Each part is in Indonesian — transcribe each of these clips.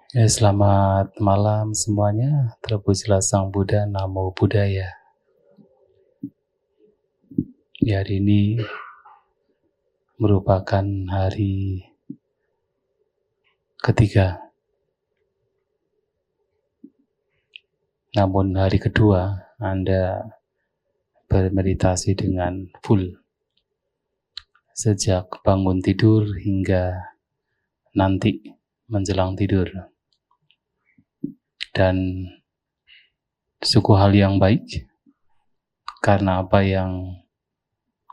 Selamat malam semuanya. Terpujilah Sang Buddha, Namo Buddhaya. Hari ini merupakan hari ketiga. Namun hari kedua Anda bermeditasi dengan full. Sejak bangun tidur hingga nanti menjelang tidur. Dan suku hal yang baik, karena apa yang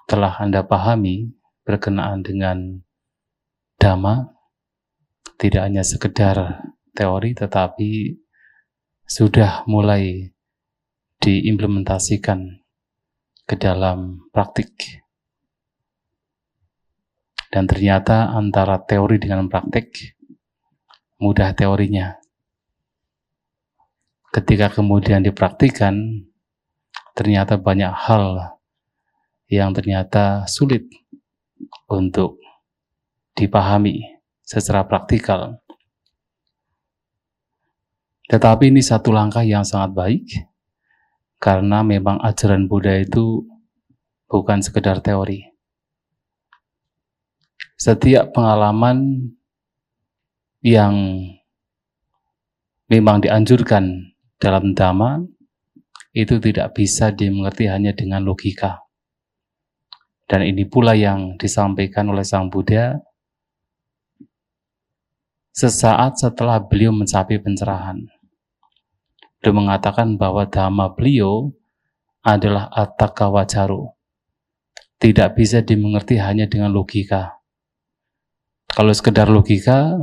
telah Anda pahami berkenaan dengan Dhamma tidak hanya sekedar teori, tetapi sudah mulai diimplementasikan ke dalam praktik. Dan ternyata antara teori dengan praktik mudah teorinya. Ketika kemudian dipraktikkan, ternyata banyak hal yang ternyata sulit untuk dipahami secara praktikal. Tetapi ini satu langkah yang sangat baik, karena memang ajaran Buddha itu bukan sekedar teori. Setiap pengalaman yang memang dianjurkan dalam Dhamma itu tidak bisa dimengerti hanya dengan logika. Dan ini pula yang disampaikan oleh Sang Buddha sesaat setelah beliau mencapai pencerahan. Beliau mengatakan bahwa Dhamma beliau adalah Atthakawacaro. Tidak bisa dimengerti hanya dengan logika. Kalau sekedar logika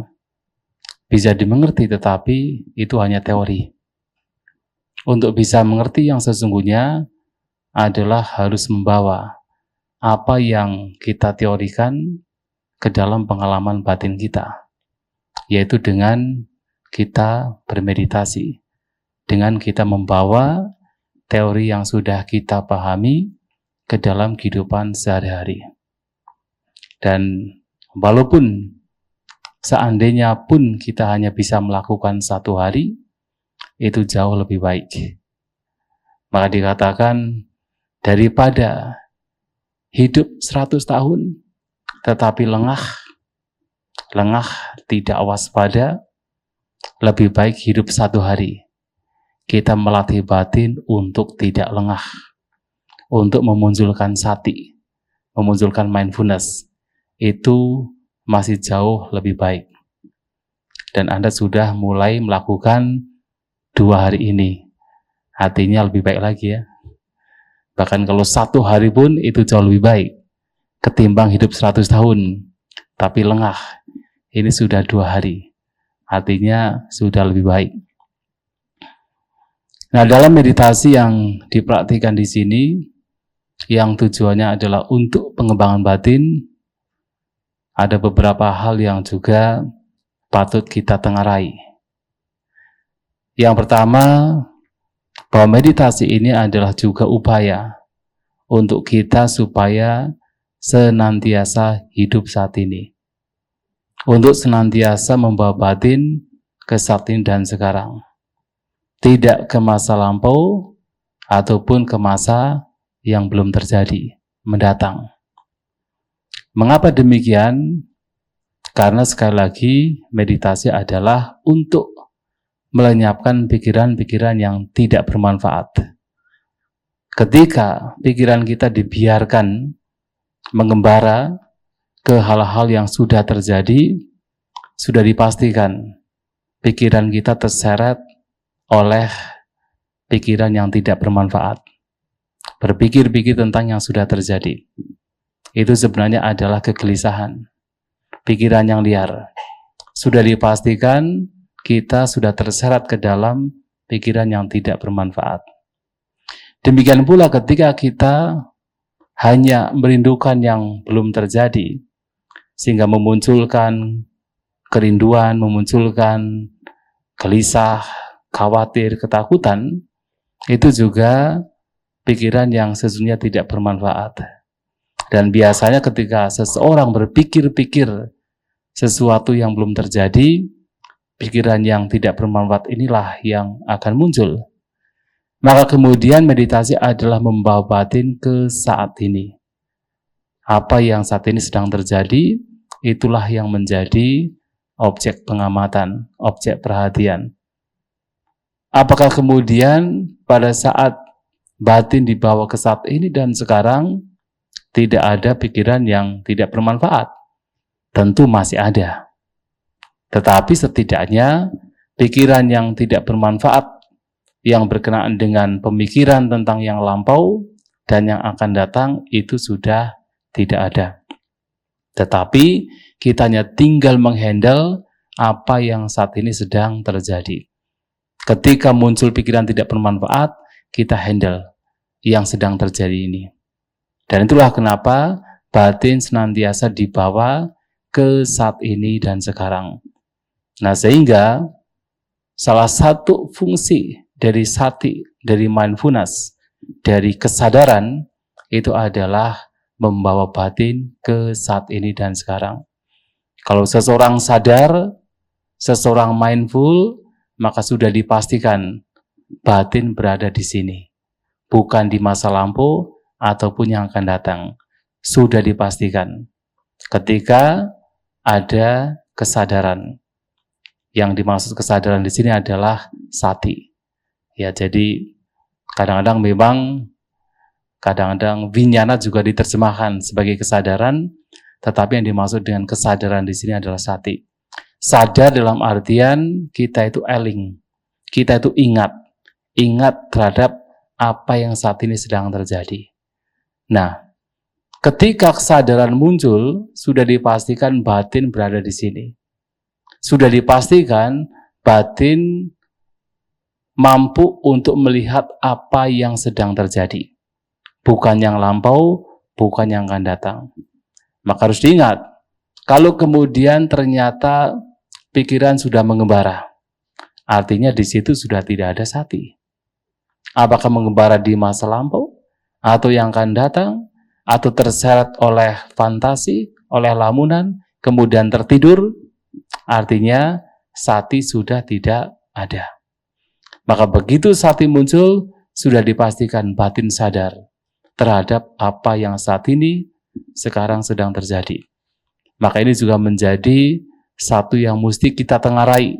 bisa dimengerti, tetapi itu hanya teori. Untuk bisa mengerti yang sesungguhnya adalah harus membawa apa yang kita teorikan ke dalam pengalaman batin kita, yaitu dengan kita bermeditasi, dengan kita membawa teori yang sudah kita pahami ke dalam kehidupan sehari-hari. Dan walaupun seandainya pun kita hanya bisa melakukan satu hari, itu jauh lebih baik. Maka dikatakan, daripada hidup 100 tahun tetapi lengah tidak waspada, lebih baik hidup satu hari. Kita melatih batin untuk tidak lengah, untuk memunculkan sati, memunculkan mindfulness. Itu masih jauh lebih baik. Dan Anda sudah mulai melakukan 2 hari ini, artinya lebih baik lagi ya. Bahkan kalau 1 hari pun itu jauh lebih baik ketimbang hidup 100 tahun tapi lengah. Ini sudah 2 hari, artinya sudah lebih baik. Nah, dalam meditasi yang dipraktikkan di sini, yang tujuannya adalah untuk pengembangan batin, ada beberapa hal yang juga patut kita tengarai. Yang pertama, bahwa meditasi ini adalah juga upaya untuk kita supaya senantiasa hidup saat ini. Untuk senantiasa membawa batin ke saat ini dan sekarang. Tidak ke masa lampau ataupun ke masa yang belum terjadi, mendatang. Mengapa demikian? Karena sekali lagi meditasi adalah untuk melenyapkan pikiran-pikiran yang tidak bermanfaat. Ketika pikiran kita dibiarkan mengembara ke hal-hal yang sudah terjadi, sudah dipastikan pikiran kita terseret oleh pikiran yang tidak bermanfaat. Berpikir-pikir tentang yang sudah terjadi. Itu sebenarnya adalah kegelisahan, pikiran yang liar. Sudah dipastikan kita sudah terseret ke dalam pikiran yang tidak bermanfaat. Demikian pula ketika kita hanya merindukan yang belum terjadi, sehingga memunculkan kerinduan, memunculkan gelisah, khawatir, ketakutan, itu juga pikiran yang sesungguhnya tidak bermanfaat. Dan biasanya ketika seseorang berpikir-pikir sesuatu yang belum terjadi, pikiran yang tidak bermanfaat inilah yang akan muncul. Maka kemudian meditasi adalah membawa batin ke saat ini. Apa yang saat ini sedang terjadi, itulah yang menjadi objek pengamatan, objek perhatian. Apakah kemudian pada saat batin dibawa ke saat ini dan sekarang tidak ada pikiran yang tidak bermanfaat? Tentu masih ada. Tetapi setidaknya pikiran yang tidak bermanfaat yang berkenaan dengan pemikiran tentang yang lampau dan yang akan datang itu sudah tidak ada. Tetapi kita hanya tinggal menghandle apa yang saat ini sedang terjadi. Ketika muncul pikiran tidak bermanfaat, kita handle yang sedang terjadi ini. Dan itulah kenapa batin senantiasa dibawa ke saat ini dan sekarang. Nah, sehingga salah satu fungsi dari sati, dari mindfulness, dari kesadaran, itu adalah membawa batin ke saat ini dan sekarang. Kalau seseorang sadar, seseorang mindful, maka sudah dipastikan batin berada di sini. Bukan di masa lampau ataupun yang akan datang. Sudah dipastikan. Ketika ada kesadaran. Yang dimaksud kesadaran di sini adalah sati. Ya, jadi kadang-kadang memang vinyana juga diterjemahkan sebagai kesadaran, tetapi yang dimaksud dengan kesadaran di sini adalah sati. Sadar dalam artian kita itu eling, kita itu ingat terhadap apa yang saat ini sedang terjadi. Nah, ketika kesadaran muncul, sudah dipastikan batin berada di sini. Sudah dipastikan batin mampu untuk melihat apa yang sedang terjadi. Bukan yang lampau, bukan yang akan datang. Maka harus diingat, kalau kemudian ternyata pikiran sudah mengembara, artinya di situ sudah tidak ada sati. Apakah mengembara di masa lampau, atau yang akan datang, atau terseret oleh fantasi, oleh lamunan, kemudian tertidur, artinya sati sudah tidak ada. Maka begitu sati muncul, sudah dipastikan batin sadar terhadap apa yang saat ini sekarang sedang terjadi. Maka ini juga menjadi satu yang mesti kita tengarai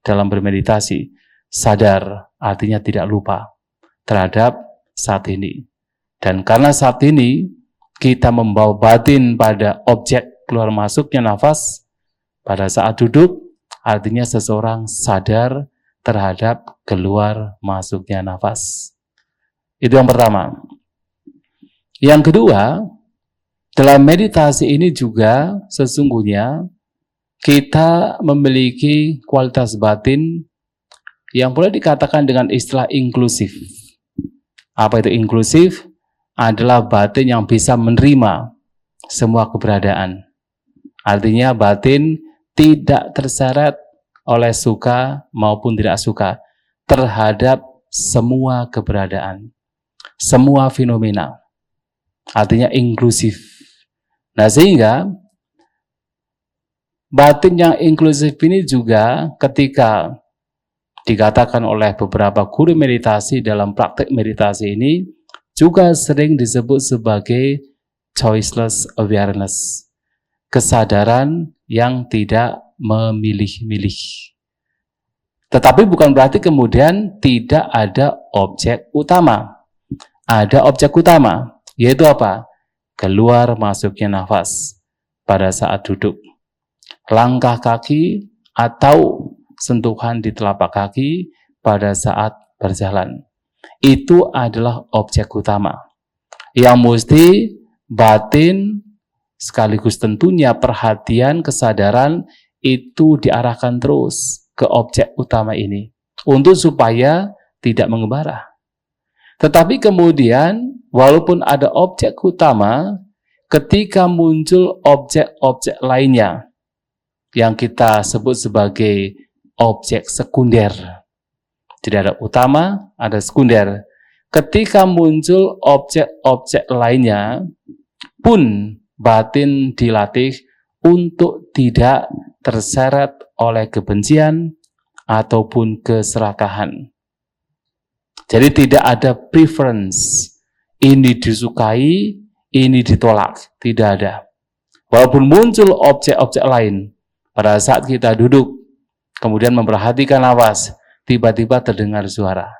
dalam bermeditasi. Sadar artinya tidak lupa terhadap saat ini. Dan karena saat ini kita membawa batin pada objek keluar masuknya nafas, pada saat duduk artinya seseorang sadar terhadap keluar masuknya nafas. Itu yang pertama. Yang kedua, dalam meditasi ini juga sesungguhnya kita memiliki kualitas batin yang boleh dikatakan dengan istilah inklusif. Apa itu inklusif? Adalah batin yang bisa menerima semua keberadaan. Artinya batin tidak terseret oleh suka maupun tidak suka terhadap semua keberadaan, semua fenomena. Artinya inklusif. Nah, sehingga batin yang inklusif ini juga ketika dikatakan oleh beberapa guru meditasi dalam praktek meditasi ini juga sering disebut sebagai choiceless awareness. Kesadaran yang tidak memilih-milih. Tetapi bukan berarti kemudian tidak ada objek utama. Ada objek utama, yaitu apa? Keluar masuknya nafas pada saat duduk. Langkah kaki atau sentuhan di telapak kaki pada saat berjalan. Itu adalah objek utama. Yang mesti batin sekaligus tentunya perhatian, kesadaran itu diarahkan terus ke objek utama ini untuk supaya tidak mengembara. Tetapi kemudian walaupun ada objek utama, ketika muncul objek-objek lainnya yang kita sebut sebagai objek sekunder, tidak ada utama, ada sekunder. Ketika muncul objek-objek lainnya pun batin dilatih untuk tidak terseret oleh kebencian, ataupun keserakahan. Jadi tidak ada preference, ini disukai, ini ditolak, tidak ada. Walaupun muncul objek-objek lain, pada saat kita duduk, kemudian memperhatikan nafas, tiba-tiba terdengar suara.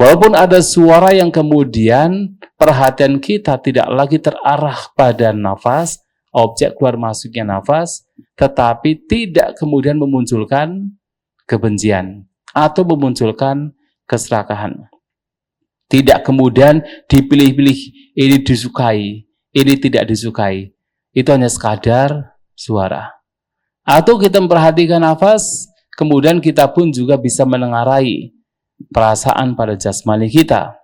Walaupun ada suara yang kemudian perhatian kita tidak lagi terarah pada nafas, objek keluar masuknya nafas, tetapi tidak kemudian memunculkan kebencian atau memunculkan keserakahan. Tidak kemudian dipilih-pilih, ini disukai, ini tidak disukai. Itu hanya sekadar suara. Atau kita memperhatikan nafas, kemudian kita pun juga bisa menengarai perasaan pada jasmani kita.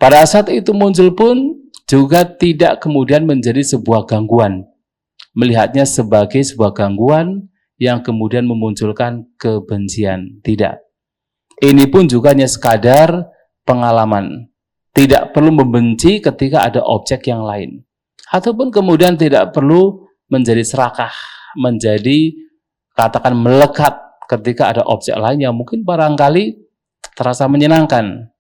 Pada saat itu muncul pun juga tidak kemudian menjadi sebuah gangguan. Melihatnya sebagai sebuah gangguan yang kemudian memunculkan kebencian. Tidak. Ini pun juga hanya sekadar pengalaman. Tidak perlu membenci ketika ada objek yang lain. Ataupun kemudian tidak perlu menjadi serakah, menjadi katakan melekat ketika ada objek lain yang mungkin barangkali terasa menyenangkan.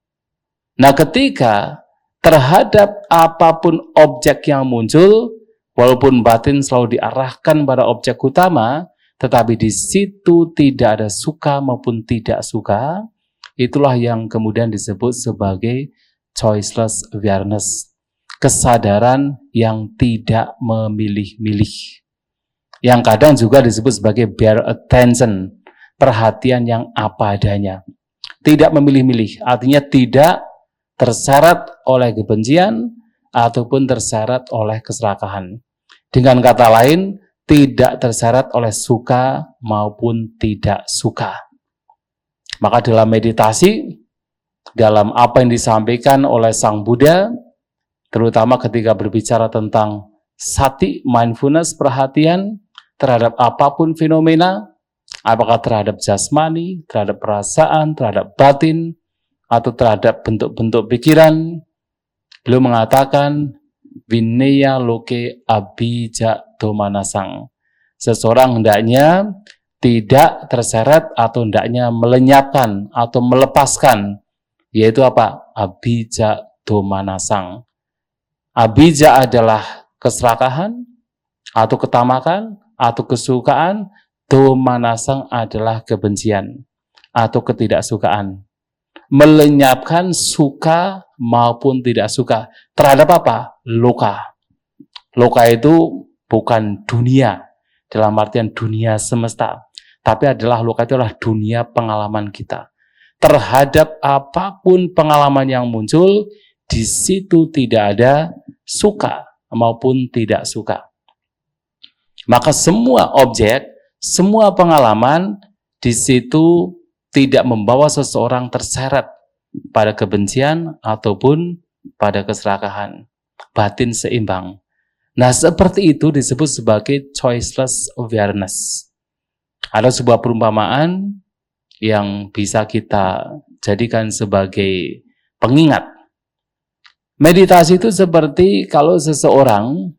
Nah, ketika terhadap apapun objek yang muncul, walaupun batin selalu diarahkan pada objek utama, tetapi di situ tidak ada suka maupun tidak suka, itulah yang kemudian disebut sebagai choiceless awareness, kesadaran yang tidak memilih-milih. Yang kadang juga disebut sebagai bare attention, perhatian yang apa adanya. Tidak memilih-milih, artinya tidak terseret oleh kebencian ataupun terseret oleh keserakahan. Dengan kata lain, tidak terseret oleh suka maupun tidak suka. Maka dalam meditasi, dalam apa yang disampaikan oleh Sang Buddha, terutama ketika berbicara tentang sati, mindfulness, perhatian terhadap apapun fenomena, apakah terhadap jasmani, terhadap perasaan, terhadap batin, atau terhadap bentuk-bentuk pikiran, beliau mengatakan, Vinaya loke abija domanasang. Seseorang hendaknya tidak terseret atau hendaknya melenyapkan atau melepaskan, yaitu apa? Abija domanasang. Abija adalah keserakahan atau ketamakan atau kesukaan, domanasang adalah kebencian atau ketidaksukaan. Melenyapkan suka maupun tidak suka terhadap apa? Loka. Loka itu bukan dunia dalam artian dunia semesta, tapi adalah loka itu adalah dunia pengalaman kita. Terhadap apapun pengalaman yang muncul, di situ tidak ada suka maupun tidak suka. Maka semua objek, semua pengalaman di situ tidak membawa seseorang terseret pada kebencian ataupun pada keserakahan. Batin seimbang. Nah, seperti itu disebut sebagai choiceless awareness. Ada sebuah perumpamaan yang bisa kita jadikan sebagai pengingat. Meditasi itu seperti kalau seseorang,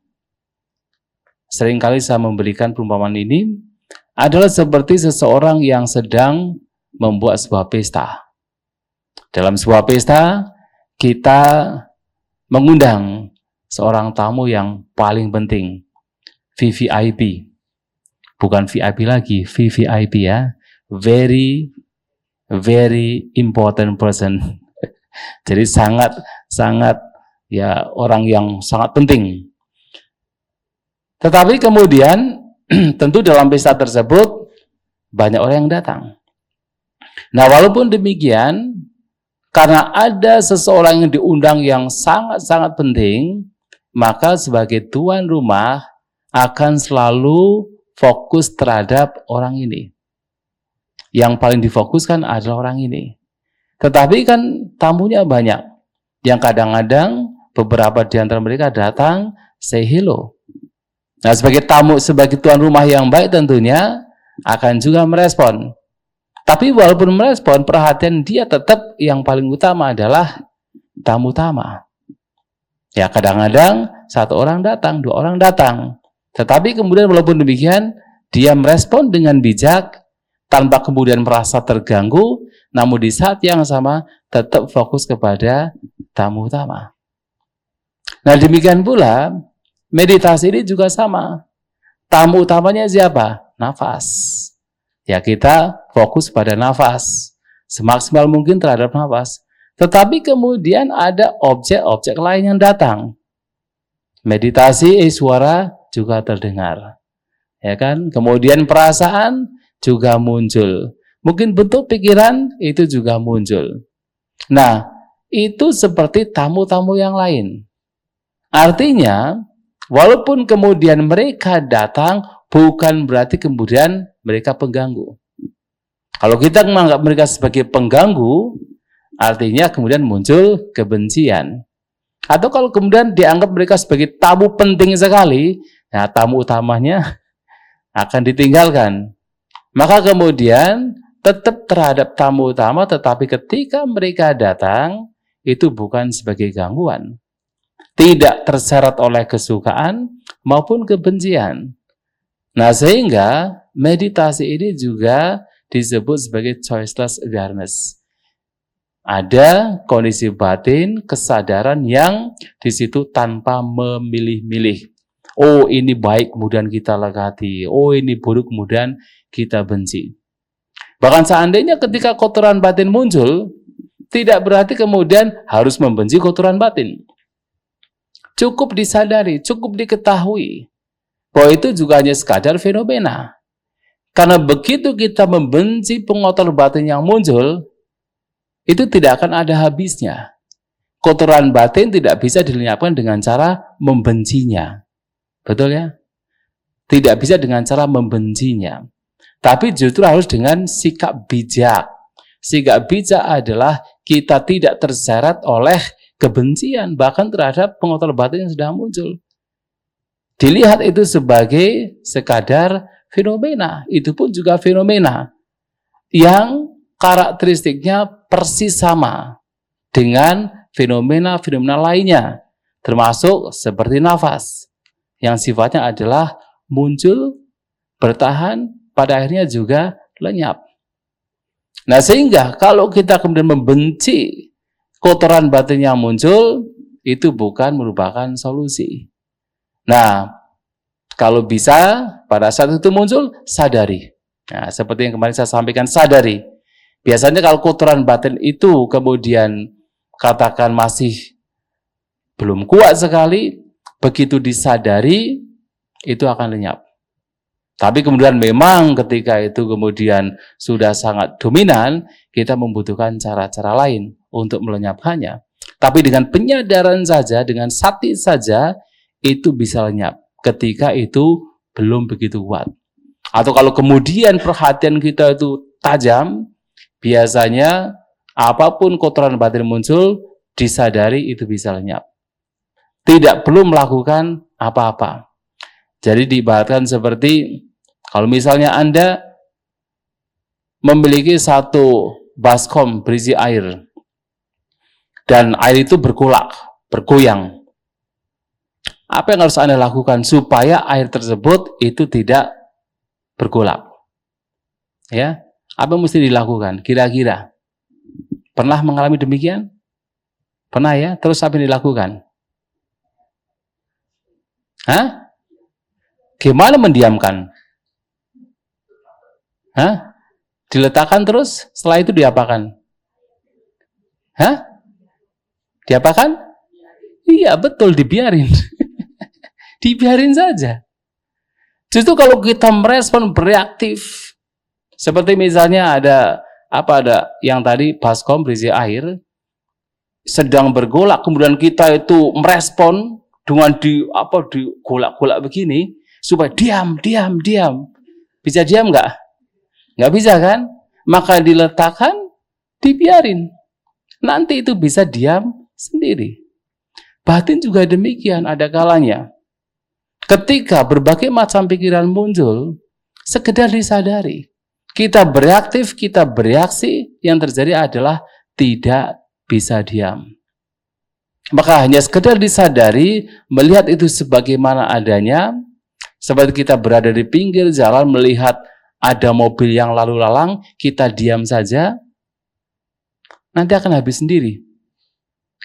seringkali saya memberikan perumpamaan ini, adalah seperti seseorang yang sedang membuat sebuah pesta. Dalam sebuah pesta, kita mengundang seorang tamu yang paling penting, VVIP. Bukan VIP lagi, VVIP ya. Very, very important person. Jadi sangat ya orang yang sangat penting. Tetapi kemudian tentu dalam pesta tersebut banyak orang yang datang. Nah, walaupun demikian, karena ada seseorang yang diundang yang sangat-sangat penting, maka sebagai tuan rumah akan selalu fokus terhadap orang ini. Yang paling difokuskan adalah orang ini. Tetapi kan tamunya banyak. Yang kadang-kadang beberapa di antara mereka datang say hello. Nah, sebagai tamu, sebagai tuan rumah yang baik tentunya akan juga merespon. Tapi walaupun merespon, perhatian dia tetap yang paling utama adalah tamu utama. Ya, kadang-kadang satu orang datang, dua orang datang. Tetapi kemudian walaupun demikian, dia merespon dengan bijak, tanpa kemudian merasa terganggu, namun di saat yang sama tetap fokus kepada tamu utama. Nah, demikian pula meditasi ini juga sama. Tamu utamanya siapa? Nafas. Ya, kita fokus pada nafas, semaksimal mungkin terhadap nafas. Tetapi kemudian ada objek-objek lain yang datang. Meditasi, suara juga terdengar. Ya kan? Kemudian perasaan juga muncul. Mungkin bentuk pikiran itu juga muncul. Nah, itu seperti tamu-tamu yang lain. Artinya, walaupun kemudian mereka datang, bukan berarti kemudian mereka pengganggu. Kalau kita menganggap mereka sebagai pengganggu, artinya kemudian muncul kebencian. Atau kalau kemudian dianggap mereka sebagai tamu penting sekali, nah tamu utamanya akan ditinggalkan. Maka kemudian tetap terhadap tamu utama, tetapi ketika mereka datang, itu bukan sebagai gangguan. Tidak terseret oleh kesukaan maupun kebencian. Nah, sehingga meditasi ini juga disebut sebagai choiceless awareness. Ada kondisi batin, kesadaran yang di situ tanpa memilih-milih. Oh, ini baik kemudian kita lekati. Oh, ini buruk kemudian kita benci. Bahkan seandainya ketika kotoran batin muncul, tidak berarti kemudian harus membenci kotoran batin. Cukup disadari, cukup diketahui bahwa itu juga hanya sekadar fenomena. Karena begitu kita membenci pengotor batin yang muncul, itu tidak akan ada habisnya. Kotoran batin tidak bisa dilenyapkan dengan cara membencinya. Betul ya? Tidak bisa dengan cara membencinya. Tapi justru harus dengan sikap bijak. Sikap bijak adalah kita tidak terseret oleh kebencian, bahkan terhadap pengotor batin yang sudah muncul. Dilihat itu sebagai sekadar fenomena. Itu pun juga fenomena yang karakteristiknya persis sama dengan fenomena-fenomena lainnya, termasuk seperti nafas, yang sifatnya adalah muncul, bertahan, pada akhirnya juga lenyap. Nah, sehingga kalau kita kemudian membenci kotoran batin yang muncul, itu bukan merupakan solusi. Nah, kalau bisa pada saat itu muncul, sadari. Nah, seperti yang kemarin saya sampaikan, sadari. Biasanya kalau kotoran batin itu kemudian katakan masih belum kuat sekali, begitu disadari, itu akan lenyap. Tapi kemudian memang ketika itu kemudian sudah sangat dominan, kita membutuhkan cara-cara lain untuk melenyapkannya. Tapi dengan penyadaran saja, dengan sati saja, itu bisa lenyap ketika itu belum begitu kuat. Atau kalau kemudian perhatian kita itu tajam, biasanya apapun kotoran batin muncul, disadari itu bisa lenyap. Tidak perlu melakukan apa-apa. Jadi diibaratkan seperti kalau misalnya Anda memiliki satu baskom berisi air dan air itu bergolak, bergoyang. Apa yang harus Anda lakukan supaya air tersebut itu tidak bergolak? Ya, apa yang mesti dilakukan? Kira-kira pernah mengalami demikian? Pernah ya? Terus apa yang dilakukan? Hah? Gimana mendiamkan? Hah? Diletakkan terus, setelah itu diapakan? Hah? Diapakan? Iya, betul, dibiarin. Dibiarin saja. Justru kalau kita merespon bereaktif, seperti misalnya ada yang tadi baskom berisi air, sedang bergolak, kemudian kita itu merespon dengan digolak-golak begini, supaya diam. Bisa diam nggak? Nggak bisa kan? Maka diletakkan, dibiarin. Nanti itu bisa diam sendiri. Batin juga demikian, ada kalanya. Ketika berbagai macam pikiran muncul, sekedar disadari. Kita bereaktif, kita bereaksi, yang terjadi adalah tidak bisa diam. Maka hanya sekedar disadari, melihat itu sebagaimana adanya, seperti kita berada di pinggir jalan, melihat ada mobil yang lalu lalang, kita diam saja, nanti akan habis sendiri.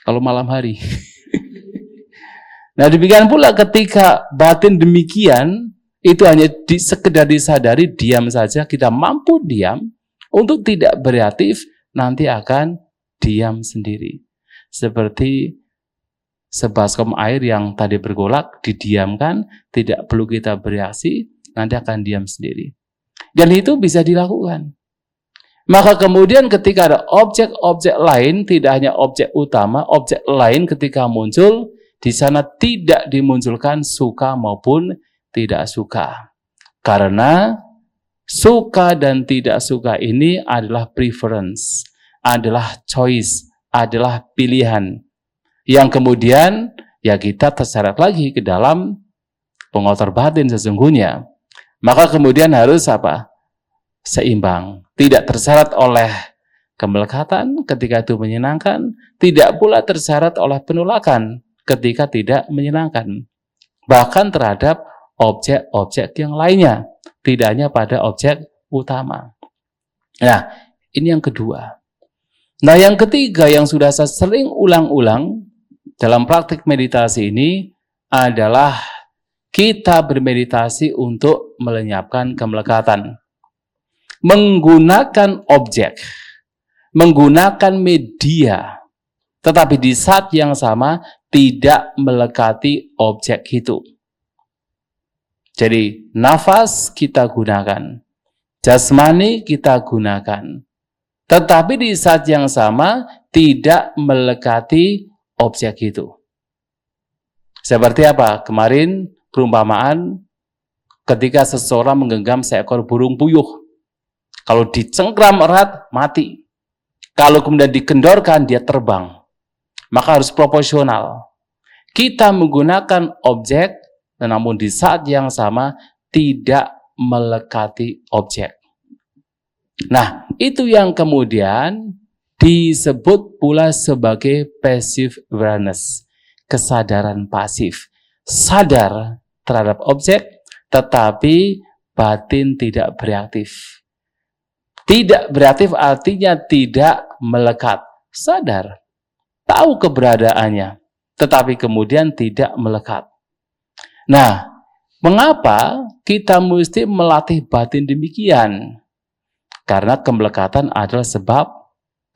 Kalau malam hari. Nah, demikian pula ketika batin demikian, itu hanya sekedar disadari, diam saja, kita mampu diam, untuk tidak bereaktif, nanti akan diam sendiri. Seperti sebaskom air yang tadi bergolak, didiamkan, tidak perlu kita bereaksi, nanti akan diam sendiri. Dan itu bisa dilakukan. Maka kemudian ketika ada objek-objek lain, tidak hanya objek utama, objek lain ketika muncul, di sana tidak dimunculkan suka maupun tidak suka. Karena suka dan tidak suka ini adalah preference, adalah choice, adalah pilihan. Yang kemudian ya kita terseret lagi ke dalam pengotor batin sesungguhnya. Maka kemudian harus apa? Seimbang. Tidak terseret oleh kemelekatan ketika itu menyenangkan, tidak pula terseret oleh penolakan ketika tidak menyenangkan. Bahkan terhadap objek-objek yang lainnya, tidak hanya pada objek utama. Nah, ini yang kedua. Nah, yang ketiga yang sudah saya sering ulang-ulang dalam praktik meditasi ini adalah kita bermeditasi untuk melenyapkan kemelekatan. Menggunakan objek, menggunakan media, tetapi di saat yang sama tidak melekati objek itu. Jadi nafas kita gunakan, jasmani kita gunakan, tetapi di saat yang sama tidak melekati objek itu. Seperti apa? Kemarin perumpamaan ketika seseorang menggenggam seekor burung puyuh. Kalau dicengkram erat, mati. Kalau kemudian dikendorkan, dia terbang. Maka harus proporsional. Kita menggunakan objek, namun di saat yang sama tidak melekati objek. Nah, itu yang kemudian disebut pula sebagai passive awareness, kesadaran pasif. Sadar terhadap objek, tetapi batin tidak bereaktif. Tidak bereaktif artinya tidak melekat. Sadar, tahu keberadaannya, tetapi kemudian tidak melekat. Nah, mengapa kita mesti melatih batin demikian? Karena kemelekatan adalah sebab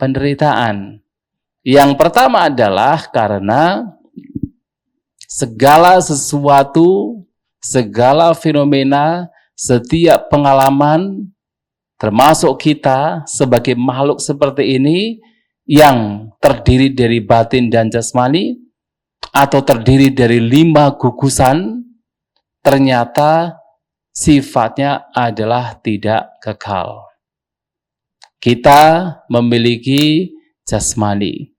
penderitaan. Yang pertama adalah karena segala sesuatu, segala fenomena, setiap pengalaman, termasuk kita sebagai makhluk seperti ini yang terdiri dari batin dan jasmani atau terdiri dari 5 gugusan, ternyata sifatnya adalah tidak kekal. Kita memiliki jasmani,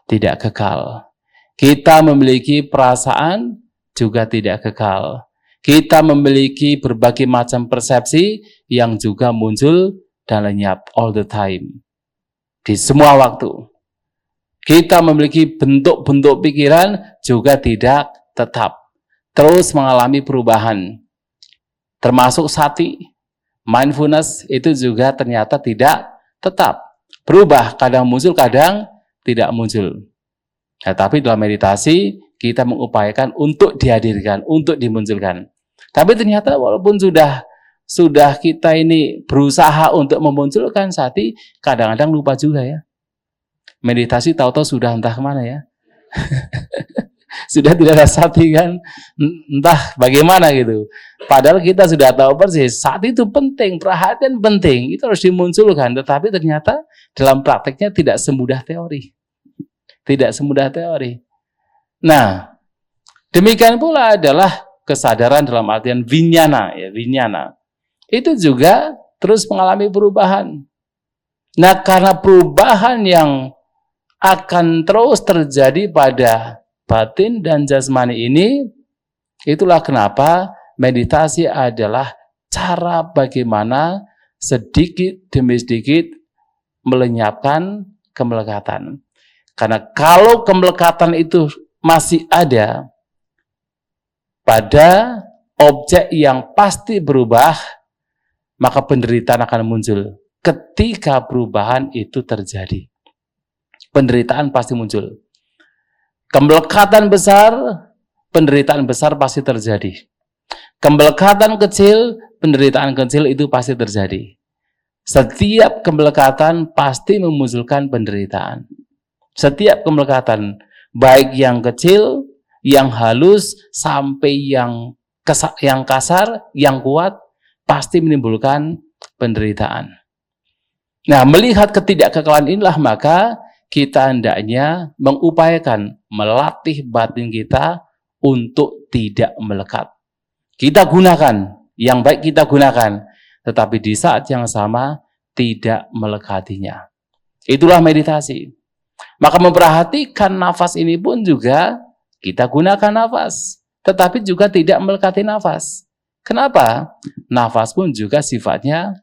tidak kekal. Kita memiliki perasaan, juga tidak kekal. Kita memiliki berbagai macam persepsi yang juga muncul dan lenyap all the time. Di semua waktu. Kita memiliki bentuk-bentuk pikiran juga tidak tetap. Terus mengalami perubahan. Termasuk sati, mindfulness itu juga ternyata tidak tetap. Berubah, kadang muncul, kadang tidak muncul. Nah, tapi dalam meditasi kita mengupayakan untuk dihadirkan, untuk dimunculkan. Tapi ternyata walaupun sudah kita ini berusaha untuk memunculkan sati, kadang-kadang lupa juga ya. Meditasi tahu-tahu sudah entah kemana ya. Sudah tidak ada sati kan, entah bagaimana gitu. Padahal kita sudah tahu persis, sati itu penting, perhatian penting, itu harus dimunculkan. Tetapi ternyata dalam prakteknya tidak semudah teori. Tidak semudah teori. Nah, demikian pula adalah kesadaran dalam artian vinyana, ya, vinyana. Itu juga terus mengalami perubahan. Nah, karena perubahan yang akan terus terjadi pada batin dan jasmani ini, itulah kenapa meditasi adalah cara bagaimana sedikit demi sedikit melenyapkan kemelekatan. Karena kalau kemelekatan itu masih ada pada objek yang pasti berubah, maka penderitaan akan muncul. Ketika perubahan itu terjadi, penderitaan pasti muncul. Kemelekatan besar, penderitaan besar pasti terjadi. Kemelekatan kecil, penderitaan kecil itu pasti terjadi. Setiap kemelekatan pasti memunculkan penderitaan. Setiap kemelekatan, baik yang kecil, yang halus, sampai yang kasar, yang kuat, pasti menimbulkan penderitaan. Nah, melihat ketidakkekalan inilah maka kita hendaknya mengupayakan melatih batin kita untuk tidak melekat. Kita gunakan, yang baik kita gunakan, tetapi di saat yang sama tidak melekatinya. Itulah meditasi. Maka memperhatikan nafas ini pun juga kita gunakan nafas, tetapi juga tidak melekati nafas. Kenapa? Nafas pun juga sifatnya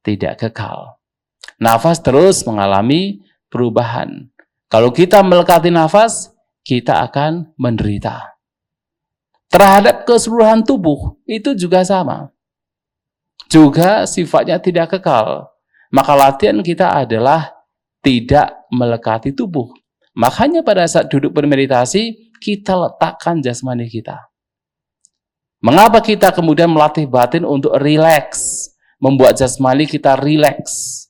tidak kekal. Nafas terus mengalami perubahan. Kalau kita melekati nafas, kita akan menderita. Terhadap keseluruhan tubuh, itu juga sama. Juga sifatnya tidak kekal. Maka latihan kita adalah tidak melekati tubuh. Makanya pada saat duduk bermeditasi, kita letakkan jasmani kita. Mengapa kita kemudian melatih batin untuk rileks? Membuat jasmani kita rileks.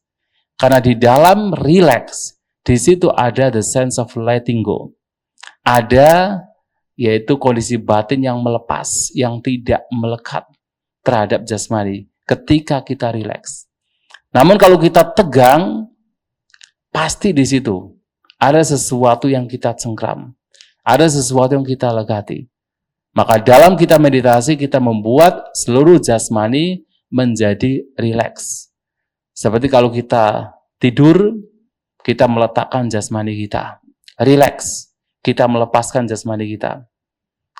Karena di dalam rileks, di situ ada the sense of letting go. Ada yaitu kondisi batin yang melepas, yang tidak melekat terhadap jasmani ketika kita rileks. Namun kalau kita tegang, pasti di situ ada sesuatu yang kita cengkram, ada sesuatu yang kita lekati. Maka dalam kita meditasi, kita membuat seluruh jasmani menjadi rileks. Seperti kalau kita tidur, kita meletakkan jasmani kita. Rileks, kita melepaskan jasmani kita.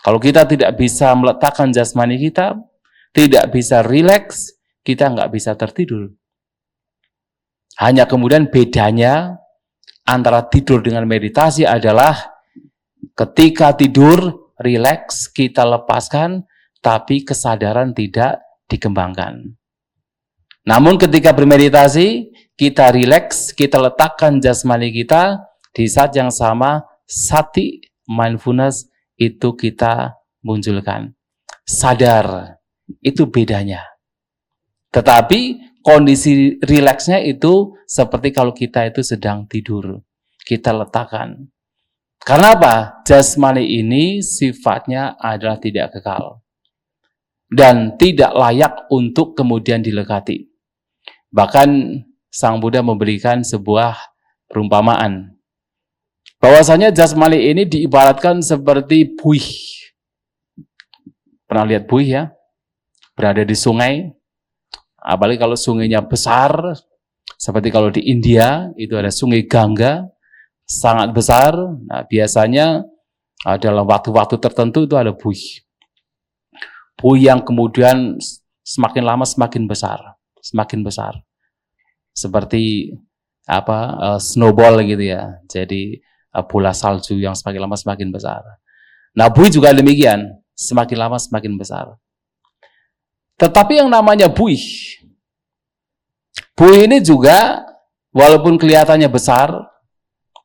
Kalau kita tidak bisa meletakkan jasmani kita, tidak bisa rileks, kita nggak bisa tertidur. Hanya kemudian bedanya antara tidur dengan meditasi adalah ketika tidur, rileks, kita lepaskan, tapi kesadaran tidak dikembangkan. Namun ketika bermeditasi, kita rileks, kita letakkan jasmani kita, di saat yang sama, sati, mindfulness, itu kita munculkan. Sadar, itu bedanya. Tetapi kondisi rileksnya itu seperti kalau kita itu sedang tidur. Kita letakkan. Karena apa? Jasmani ini sifatnya adalah tidak kekal. Dan tidak layak untuk kemudian dilekati. Bahkan Sang Buddha memberikan sebuah perumpamaan. Bahwasanya jasmani ini diibaratkan seperti buih. Pernah lihat buih ya? Berada di sungai. Apalagi kalau sungainya besar. Seperti kalau di India, itu ada sungai Gangga. Sangat besar. Nah, biasanya dalam waktu-waktu tertentu itu ada buih. Buih yang kemudian semakin lama semakin besar. Semakin besar. Seperti snowball gitu ya. Jadi bola salju yang semakin lama semakin besar. Nah, buih juga demikian, semakin lama semakin besar. Tetapi yang namanya buih ini juga walaupun kelihatannya besar,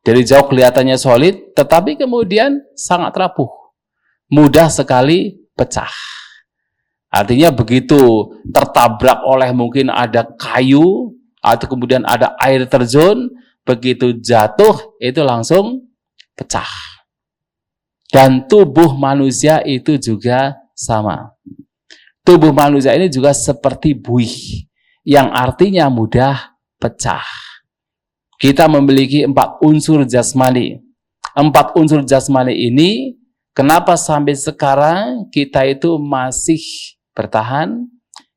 dari jauh kelihatannya solid, tetapi kemudian sangat rapuh, mudah sekali pecah. Artinya begitu tertabrak oleh mungkin ada kayu, atau kemudian ada air terjun, begitu jatuh, itu langsung pecah. Dan tubuh manusia itu juga sama. Tubuh manusia ini juga seperti buih, yang artinya mudah pecah. Kita memiliki 4 unsur jasmani. 4 unsur jasmani ini, kenapa sampai sekarang kita itu masih bertahan,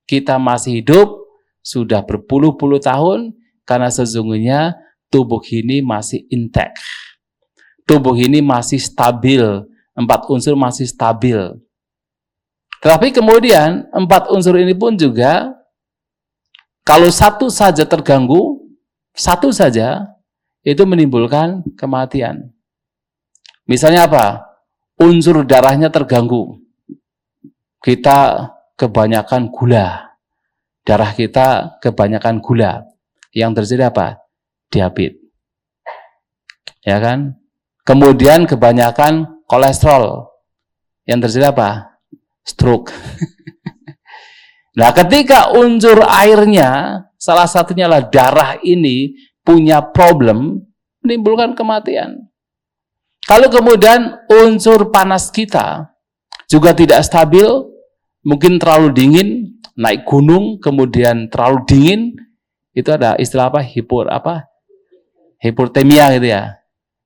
kita masih hidup, sudah berpuluh-puluh tahun, karena sesungguhnya tubuh ini masih intact. Tubuh ini masih stabil, 4 unsur masih stabil. Tetapi kemudian 4 unsur ini pun juga, kalau satu saja terganggu, satu saja, itu menimbulkan kematian. Misalnya apa? Unsur darahnya terganggu. Kita kebanyakan gula. darah kita kebanyakan gula. Yang terjadi apa? Diabetes. Ya kan? Kemudian kebanyakan kolesterol. Yang terjadi apa? Stroke. Nah, ketika unsur airnya, salah satunya adalah darah ini punya problem, menimbulkan kematian. Kalau kemudian unsur panas kita juga tidak stabil, mungkin terlalu dingin, naik gunung, kemudian terlalu dingin, itu ada istilah apa? Hipotermia gitu ya.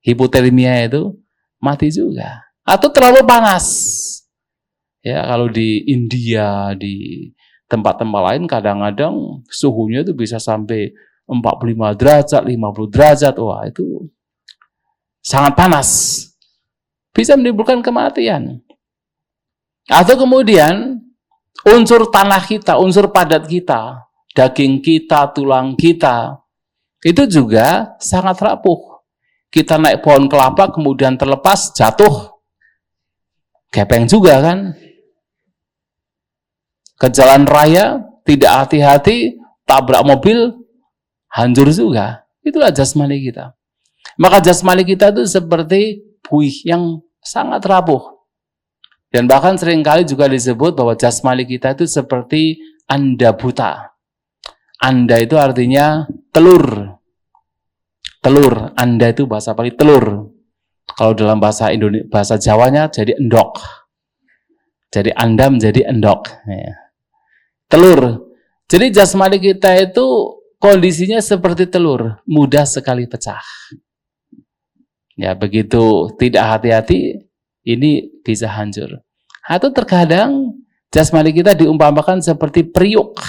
Hipotermia itu mati juga. Atau terlalu panas. Ya, kalau di India, di tempat-tempat lain kadang-kadang suhunya itu bisa sampai 45 derajat, 50 derajat. Wah, itu sangat panas. Bisa menimbulkan kematian. Atau kemudian unsur tanah kita, unsur padat kita, daging kita, tulang kita, itu juga sangat rapuh. Kita naik pohon kelapa, kemudian terlepas, jatuh. Gepeng juga kan. Ke jalan raya, tidak hati-hati, tabrak mobil, hancur juga. Itulah jasmani kita. Maka jasmani kita itu seperti buih yang sangat rapuh. Dan bahkan seringkali juga disebut bahwa jasmani kita itu seperti anda buta. Anda itu artinya telur. Telur, anda itu bahasa Bali telur. Kalau dalam bahasa Indonesia, bahasa Jawanya jadi endok. Jadi anda menjadi endok. Ya. Telur. Jadi jasmani kita itu kondisinya seperti telur, mudah sekali pecah. Ya, begitu tidak hati-hati, ini bisa hancur. Atau terkadang jasmani kita diumpamakan seperti periuk.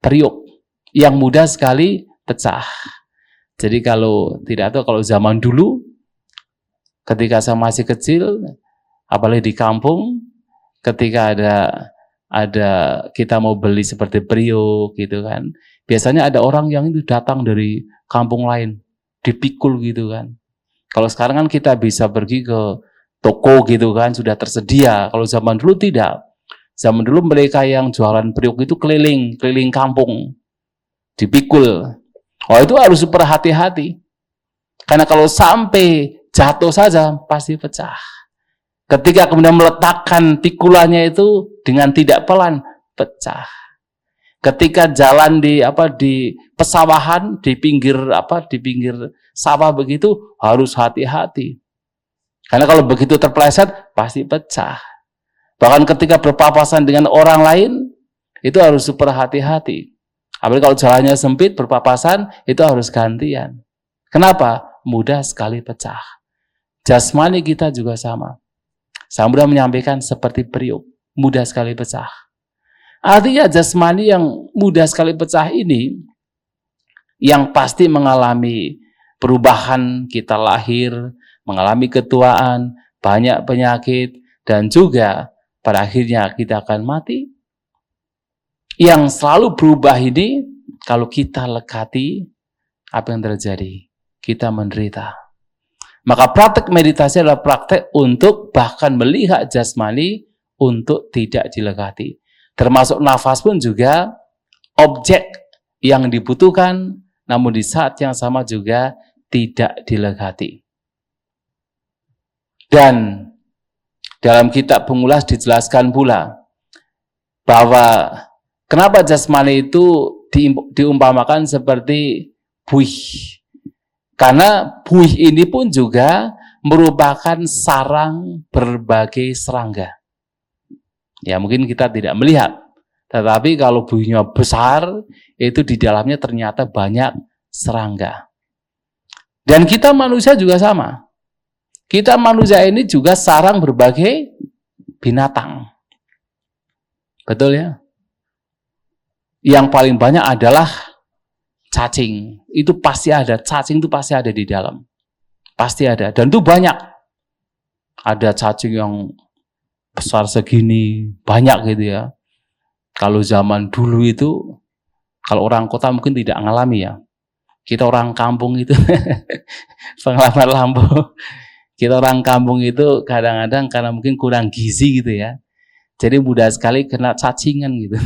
Periuk yang mudah sekali pecah. Jadi kalau tidak tahu, kalau zaman dulu ketika saya masih kecil, apalagi di kampung, ketika ada kita mau beli seperti periuk gitu kan, biasanya ada orang yang itu datang dari kampung lain, dipikul gitu kan. Kalau sekarang kan kita bisa pergi ke toko gitu kan, sudah tersedia. Kalau zaman dulu tidak. Zaman dulu mereka yang jualan periuk itu keliling kampung, dipikul. Oh, itu harus super hati-hati. Karena kalau sampai jatuh saja pasti pecah. Ketika kemudian meletakkan pikulannya itu dengan tidak pelan, pecah. Ketika jalan di pesawahan, di pinggir sawah begitu, harus hati-hati. Karena kalau begitu terpeleset pasti pecah. Bahkan ketika berpapasan dengan orang lain, itu harus super hati-hati. Apalagi kalau jalannya sempit, berpapasan, itu harus gantian. Kenapa? Mudah sekali pecah. Jasmani kita juga sama. Saya mudah menyampaikan seperti periuk, mudah sekali pecah. Artinya jasmani yang mudah sekali pecah ini, yang pasti mengalami perubahan, kita lahir, mengalami ketuaan, banyak penyakit, dan juga pada akhirnya kita akan mati. Yang selalu berubah ini, kalau kita lekati, apa yang terjadi? Kita menderita. Maka praktek meditasi adalah praktek untuk bahkan melihat jasmani untuk tidak dilekati. Termasuk nafas pun juga objek yang dibutuhkan, namun di saat yang sama juga tidak dilekati. Dan dalam kitab pengulas dijelaskan pula bahwa kenapa jasmani itu diumpamakan seperti buih. Karena buih ini pun juga merupakan sarang berbagai serangga. Ya, mungkin kita tidak melihat. Tetapi kalau buihnya besar, itu di dalamnya ternyata banyak serangga. Dan kita manusia juga sama. Kita manusia ini juga sarang berbagai binatang. Betul ya? Yang paling banyak adalah cacing. Itu pasti ada. Cacing itu pasti ada di dalam. Pasti ada. Dan itu banyak. Ada cacing yang besar segini. Banyak gitu ya. Kalau zaman dulu itu, kalau orang kota mungkin tidak mengalami ya. Kita orang kampung itu, pengalaman lampau. Kita orang kampung itu kadang-kadang karena mungkin kurang gizi gitu ya. Jadi mudah sekali kena cacingan gitu.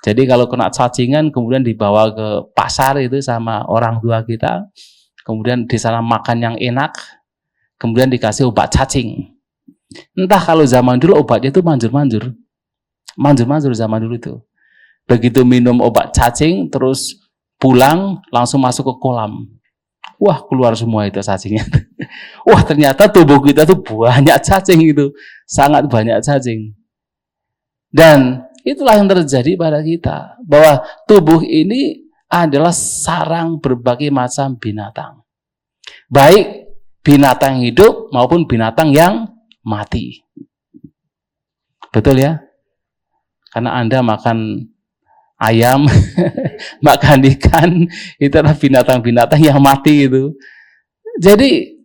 Jadi kalau kena cacingan kemudian dibawa ke pasar itu sama orang tua kita, kemudian di sana makan yang enak, kemudian dikasih obat cacing. Entah kalau zaman dulu obatnya itu manjur-manjur zaman dulu itu. Begitu minum obat cacing, terus pulang langsung masuk ke kolam. Wah, keluar semua itu cacingnya. Wah, ternyata tubuh kita tuh banyak cacing itu, sangat banyak cacing. Dan itulah yang terjadi pada kita, bahwa tubuh ini adalah sarang berbagai macam binatang. Baik binatang hidup maupun binatang yang mati. Betul ya? Karena Anda makan ayam, makan ikan, itu adalah binatang-binatang yang mati itu. Jadi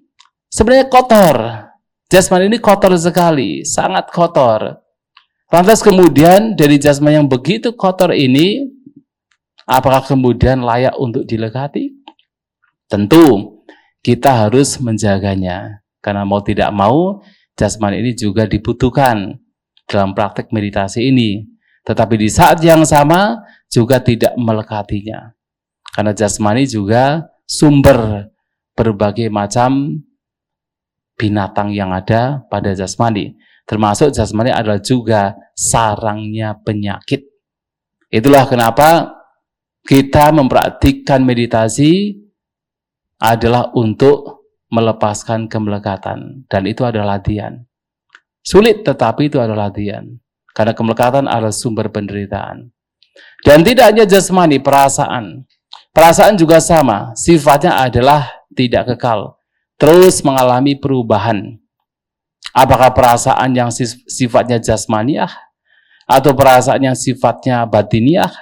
sebenarnya kotor. Jasmani ini kotor sekali, sangat kotor. Lantas kemudian dari jasmani yang begitu kotor ini, apakah kemudian layak untuk dilekati? Tentu kita harus menjaganya. Karena mau tidak mau, jasmani ini juga dibutuhkan dalam praktek meditasi ini. Tetapi di saat yang sama juga tidak melekatinya. Karena jasmani juga sumber berbagai macam binatang yang ada pada jasmani. Termasuk jasmani adalah juga sarangnya penyakit. Itulah kenapa kita mempraktikkan meditasi adalah untuk melepaskan kemelekatan. Dan itu adalah latihan. Sulit tetapi itu adalah latihan. Karena kemelekatan adalah sumber penderitaan. Dan tidak hanya jasmani, perasaan. Perasaan juga sama. Sifatnya adalah tidak kekal. Terus mengalami perubahan. Apakah perasaan yang sifatnya jasmaniah atau perasaan yang sifatnya batiniah?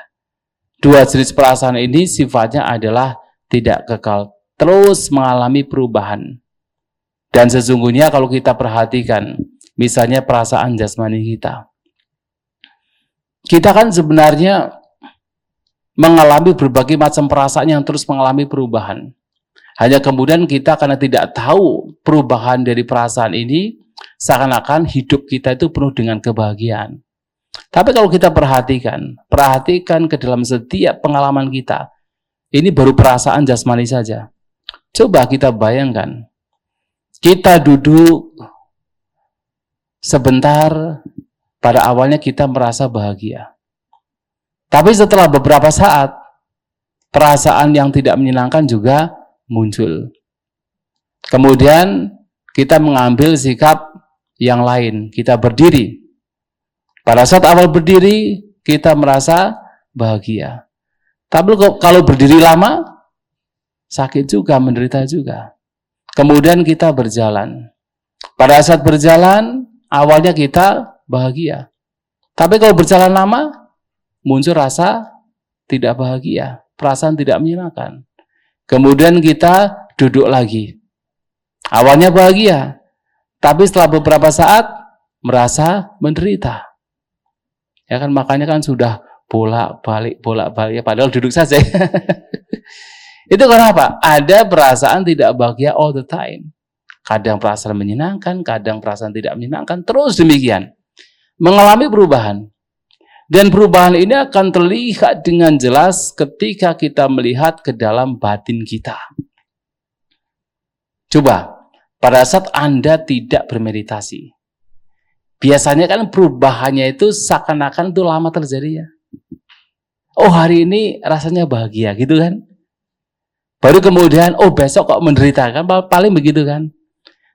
Dua jenis perasaan ini sifatnya adalah tidak kekal, terus mengalami perubahan. Dan sesungguhnya kalau kita perhatikan, misalnya perasaan jasmani kita kan sebenarnya mengalami berbagai macam perasaan yang terus mengalami perubahan. Hanya kemudian kita karena tidak tahu perubahan dari perasaan ini, seakan-akan hidup kita itu penuh dengan kebahagiaan. Tapi kalau kita perhatikan ke dalam setiap pengalaman kita, ini baru perasaan jasmani saja. Coba kita bayangkan, kita duduk sebentar, pada awalnya kita merasa bahagia. Tapi setelah beberapa saat, perasaan yang tidak menyenangkan juga muncul. Kemudian kita mengambil sikap yang lain, kita berdiri. Pada saat awal berdiri, kita merasa bahagia. Tapi kalau berdiri lama, sakit juga, menderita juga. Kemudian kita berjalan. Pada saat berjalan, awalnya kita bahagia. Tapi kalau berjalan lama, muncul rasa tidak bahagia, perasaan tidak menyenangkan. Kemudian kita duduk lagi. Awalnya bahagia, tapi setelah beberapa saat merasa menderita. Ya kan, makanya kan sudah bolak-balik ya, padahal duduk saja. Itu kenapa? Ada perasaan tidak bahagia all the time. Kadang perasaan menyenangkan, kadang perasaan tidak menyenangkan, terus demikian. Mengalami perubahan. Dan perubahan ini akan terlihat dengan jelas ketika kita melihat ke dalam batin kita. Coba, pada saat Anda tidak bermeditasi, biasanya kan perubahannya itu seakan-akan itu lama terjadi ya. Oh, hari ini rasanya bahagia gitu kan. Baru kemudian, oh besok kok menderita kan, paling begitu kan.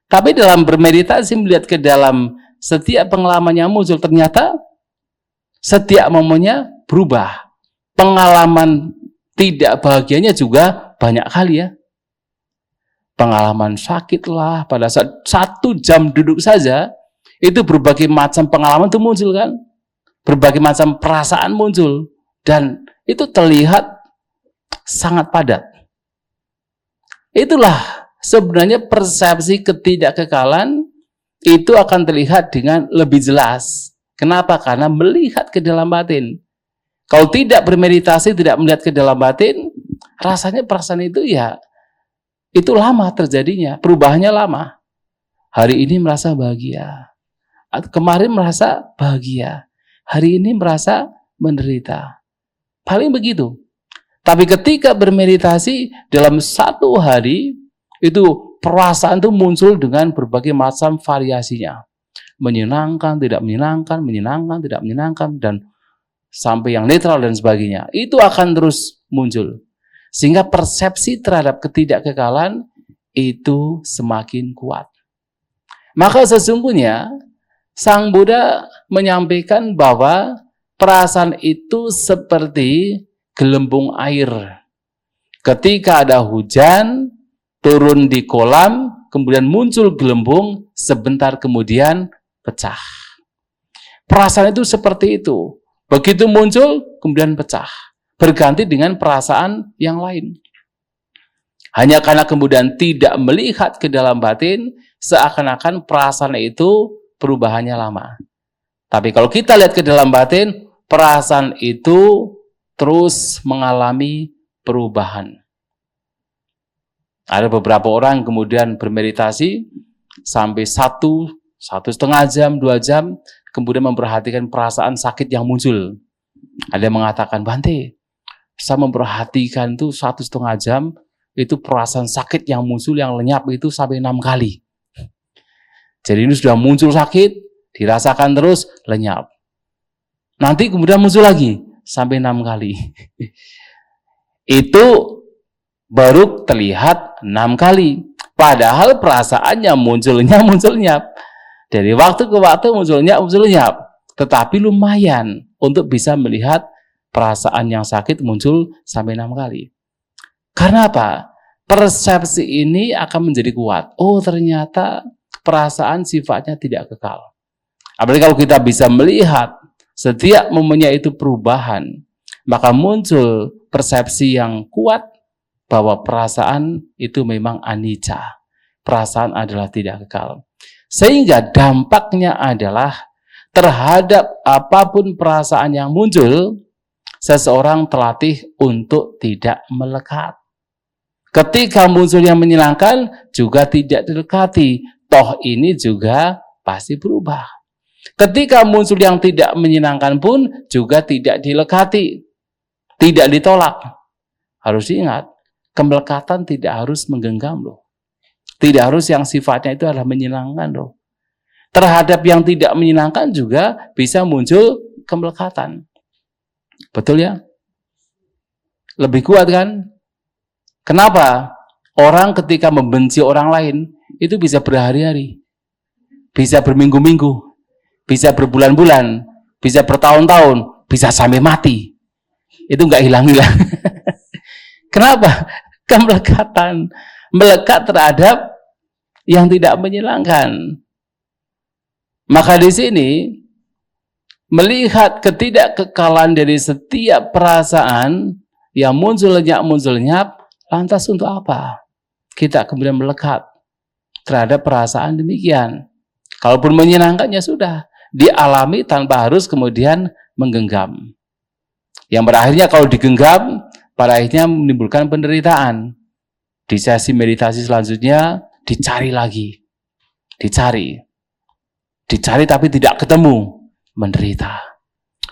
Tapi dalam bermeditasi melihat ke dalam setiap pengalaman yang muncul, ternyata setiap momennya berubah. Pengalaman tidak bahagianya juga banyak kali ya. Pengalaman sakit lah, pada saat 1 jam duduk saja, itu berbagai macam pengalaman itu muncul kan. Berbagai macam perasaan muncul. Dan itu terlihat sangat padat. Itulah sebenarnya persepsi ketidakkekalan itu akan terlihat dengan lebih jelas. Kenapa? Karena melihat ke dalam batin. Kalau tidak bermeditasi, tidak melihat ke dalam batin, rasanya perasaan itu ya, itu lama terjadinya, perubahannya lama. Hari ini merasa bahagia, kemarin merasa bahagia, hari ini merasa menderita. Paling begitu. Tapi ketika bermeditasi dalam satu hari, itu perasaan itu muncul dengan berbagai macam variasinya. Menyenangkan, tidak menyenangkan, menyenangkan, tidak menyenangkan, dan sampai yang netral dan sebagainya. Itu akan terus muncul. Sehingga persepsi terhadap ketidakkekalan itu semakin kuat. Maka sesungguhnya Sang Buddha menyampaikan bahwa perasaan itu seperti gelembung air. Ketika ada hujan, turun di kolam, kemudian muncul gelembung, sebentar kemudian pecah. Perasaan itu seperti itu. Begitu muncul, kemudian pecah. Berganti dengan perasaan yang lain. Hanya karena kemudian tidak melihat ke dalam batin, seakan-akan perasaan itu perubahannya lama. Tapi kalau kita lihat ke dalam batin, perasaan itu terus mengalami perubahan. Ada beberapa orang kemudian bermeditasi sampai 1,5 jam, 2 jam, kemudian memperhatikan perasaan sakit yang muncul. Ada yang mengatakan, Bante, saya memperhatikan itu 1,5 jam, itu perasaan sakit yang muncul, yang lenyap itu sampai 6 kali. Jadi ini sudah muncul sakit, dirasakan terus, lenyap. Nanti kemudian muncul lagi, sampai 6 kali. Itu baru terlihat 6 kali. Padahal perasaannya munculnya, lenyap. Dari waktu ke waktu munculnya, lenyap. Tetapi lumayan untuk bisa melihat perasaan yang sakit muncul sampai 6 kali. Karena apa? Persepsi ini akan menjadi kuat. Oh, ternyata perasaan sifatnya tidak kekal. Apalagi kalau kita bisa melihat setiap momennya itu perubahan, maka muncul persepsi yang kuat bahwa perasaan itu memang anicca. Perasaan adalah tidak kekal. Sehingga dampaknya adalah terhadap apapun perasaan yang muncul, seseorang terlatih untuk tidak melekat. Ketika muncul yang menyenangkan, juga tidak didekati. Toh ini juga pasti berubah. Ketika muncul yang tidak menyenangkan pun, juga tidak dilekati. Tidak ditolak. Harus diingat, kemelekatan tidak harus menggenggam loh. Tidak harus yang sifatnya itu adalah menyenangkan loh. Terhadap yang tidak menyenangkan juga bisa muncul kemelekatan. Betul ya? Lebih kuat kan? Kenapa? Orang ketika membenci orang lain, itu bisa berhari-hari. Bisa berminggu-minggu. Bisa berbulan-bulan. Bisa bertahun-tahun. Bisa sampai mati. Itu nggak hilang-hilang. Kenapa? Kemelekatan. Melekat terhadap yang tidak menyenangkan. Maka di sini melihat ketidakkekalan dari setiap perasaan yang muncul lenyap, lantas untuk apa? Kita kemudian melekat terhadap perasaan demikian. Kalaupun menyenangkan ya sudah, dialami tanpa harus kemudian menggenggam. Yang berakhirnya kalau digenggam, pada akhirnya menimbulkan penderitaan. Di sesi meditasi selanjutnya dicari lagi. Dicari tapi tidak ketemu, menderita.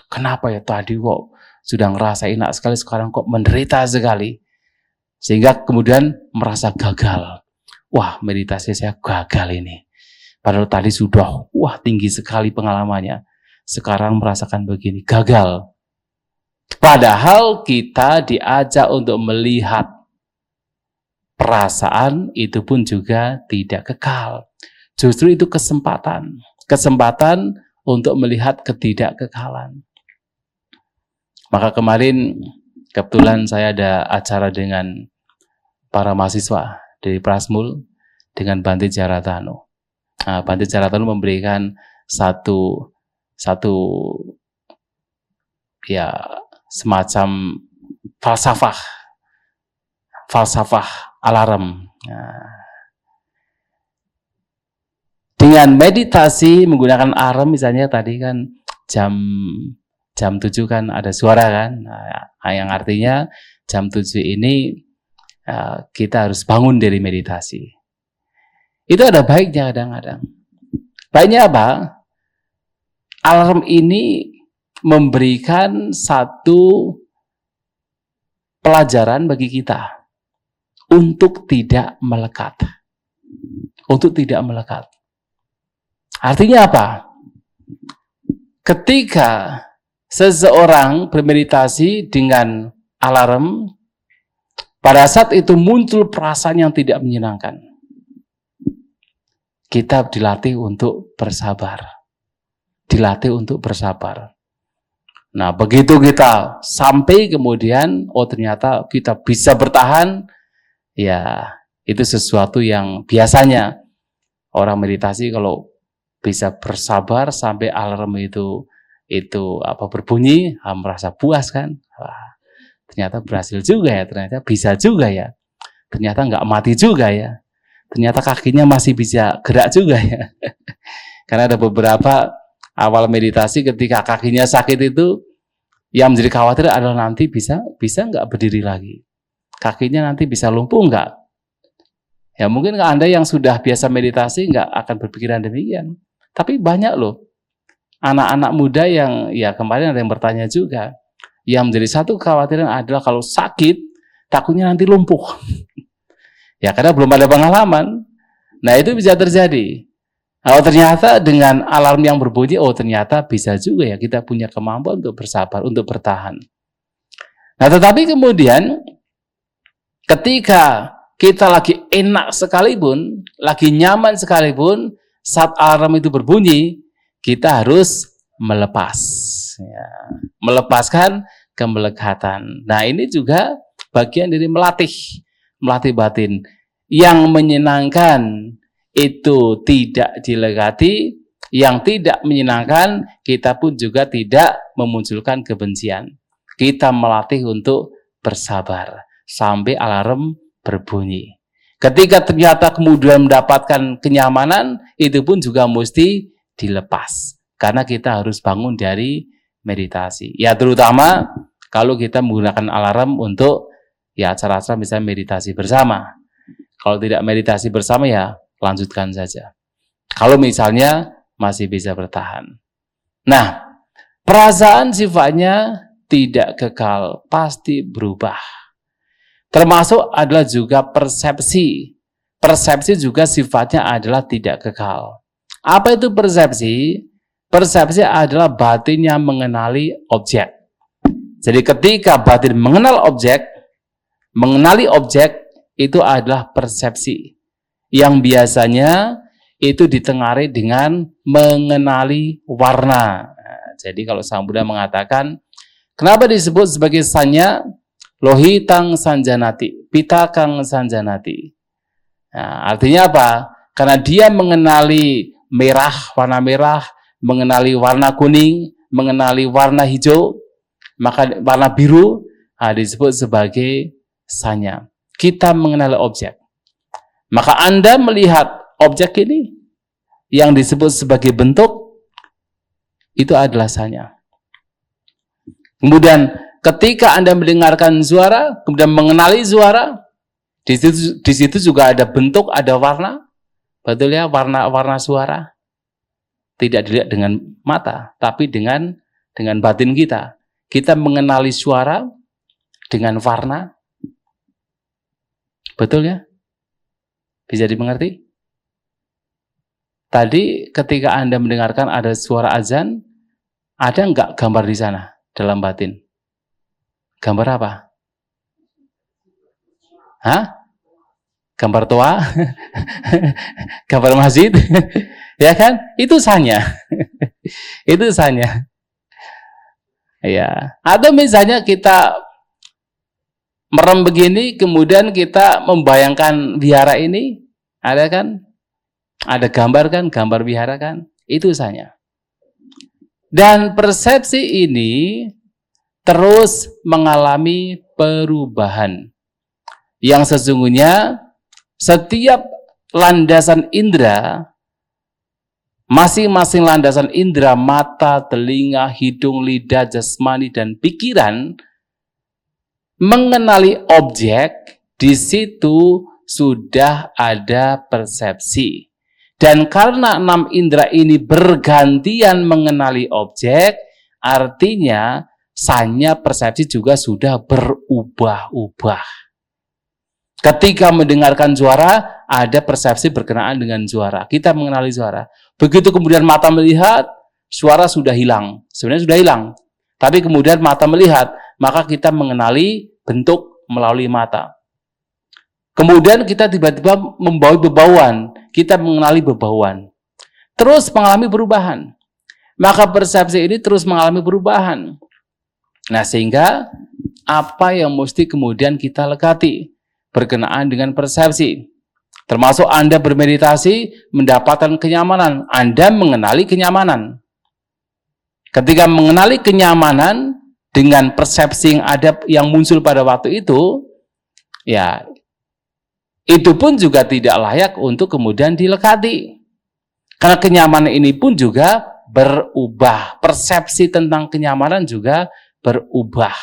Kenapa ya tadi kok sudah ngerasa enak sekali, sekarang kok menderita sekali? Sehingga kemudian merasa gagal. Wah, meditasi saya gagal ini. Padahal tadi sudah, tinggi sekali pengalamannya. Sekarang merasakan begini, gagal. Padahal kita diajak untuk melihat perasaan itu pun juga tidak kekal. Justru itu kesempatan untuk melihat ketidakkekalan. Maka kemarin kebetulan saya ada acara dengan para mahasiswa dari Prasmul dengan Bante Jaratano. Nah, Bante Jaratano memberikan satu ya semacam falsafah alarm. Nah, dengan meditasi menggunakan alarm, misalnya tadi kan jam 7 kan ada suara kan, nah, yang artinya jam 7 ini kita harus bangun dari meditasi. Itu ada baiknya kadang-kadang. Baiknya apa? Alarm ini memberikan satu pelajaran bagi kita untuk tidak melekat. Untuk tidak melekat. Artinya apa? Ketika seseorang bermeditasi dengan alarm, pada saat itu muncul perasaan yang tidak menyenangkan. Kita dilatih untuk bersabar. Dilatih untuk bersabar. Nah, begitu kita sampai kemudian, oh ternyata kita bisa bertahan, ya itu sesuatu yang biasanya orang meditasi kalau bisa bersabar sampai alarm itu berbunyi, merasa puas kan? Wah, ternyata berhasil juga ya, ternyata bisa juga ya, ternyata nggak mati juga ya, ternyata kakinya masih bisa gerak juga ya. Karena ada beberapa awal meditasi ketika kakinya sakit itu, yang menjadi khawatir adalah nanti bisa nggak berdiri lagi, kakinya nanti bisa lumpuh nggak? Ya mungkin Anda yang sudah biasa meditasi nggak akan berpikiran demikian. Tapi banyak loh anak-anak muda yang, ya kemarin ada yang bertanya juga, yang menjadi satu kekhawatiran adalah kalau sakit takutnya nanti lumpuh. Ya karena belum ada pengalaman. Nah itu bisa terjadi. Oh ternyata dengan alarm yang berbunyi, oh ternyata bisa juga ya kita punya kemampuan untuk bersabar, untuk bertahan. Nah tetapi kemudian ketika kita lagi enak sekalipun, lagi nyaman sekalipun, saat alarm itu berbunyi, kita harus melepas. Ya, melepaskan kemelekatan. Nah ini juga bagian dari melatih batin. Yang menyenangkan itu tidak dilekati, yang tidak menyenangkan kita pun juga tidak memunculkan kebencian. Kita melatih untuk bersabar sampai alarm berbunyi. Ketika ternyata kemudian mendapatkan kenyamanan, itu pun juga mesti dilepas. Karena kita harus bangun dari meditasi. Ya terutama kalau kita menggunakan alarm untuk ya acara-acara misalnya meditasi bersama. Kalau tidak meditasi bersama ya lanjutkan saja. Kalau misalnya masih bisa bertahan. Nah, perasaan sifatnya tidak kekal, pasti berubah. Termasuk adalah juga persepsi. Persepsi juga sifatnya adalah tidak kekal. Apa itu persepsi? Persepsi adalah batin yang mengenali objek. Jadi ketika batin mengenali objek itu adalah persepsi. Yang biasanya itu ditengarai dengan mengenali warna. Nah, jadi kalau Sang Buddha mengatakan, kenapa disebut sebagai sanya? Lohitang sanjanati, pitakang sanjanati. Nah, artinya apa? Karena dia mengenali merah, warna merah, mengenali warna kuning, mengenali warna hijau, maka warna biru disebut sebagai sanya. Kita mengenali objek. Maka Anda melihat objek ini yang disebut sebagai bentuk, itu adalah sanya. Kemudian ketika Anda mendengarkan suara, kemudian mengenali suara, di situ juga ada bentuk, ada warna. Betul ya, warna suara. Tidak dilihat dengan mata, tapi dengan batin kita. Kita mengenali suara dengan warna. Betul ya? Bisa dimengerti? Tadi ketika Anda mendengarkan ada suara azan, ada enggak gambar di sana dalam batin? Gambar apa? Hah? Gambar toa? Gambar masjid? Ya kan? Itu sanya. Itu sanya. Ya. Atau misalnya kita merem begini, kemudian kita membayangkan wihara ini, ada kan? Ada gambar kan? Gambar wihara kan? Itu sanya. Dan persepsi ini terus mengalami perubahan. Yang sesungguhnya setiap landasan indera, masing-masing landasan indera, mata, telinga, hidung, lidah, jasmani, dan pikiran, mengenali objek, di situ sudah ada persepsi. Dan karena 6 indera ini bergantian mengenali objek, artinya sign-nya persepsi juga sudah berubah-ubah. Ketika mendengarkan suara, ada persepsi berkenaan dengan suara. Kita mengenali suara. Begitu kemudian mata melihat, suara sudah hilang. Sebenarnya sudah hilang. Tapi kemudian mata melihat, maka kita mengenali bentuk melalui mata. Kemudian kita tiba-tiba membawa bebauan. Kita mengenali bebauan. Terus mengalami perubahan. Maka persepsi ini terus mengalami perubahan. Nah, sehingga apa yang mesti kemudian kita lekati berkenaan dengan persepsi. Termasuk Anda bermeditasi, mendapatkan kenyamanan. Anda mengenali kenyamanan. Ketika mengenali kenyamanan dengan persepsi yang ada, yang muncul pada waktu itu, ya, itu pun juga tidak layak untuk kemudian dilekati. Karena kenyamanan ini pun juga berubah. Persepsi tentang kenyamanan juga berubah.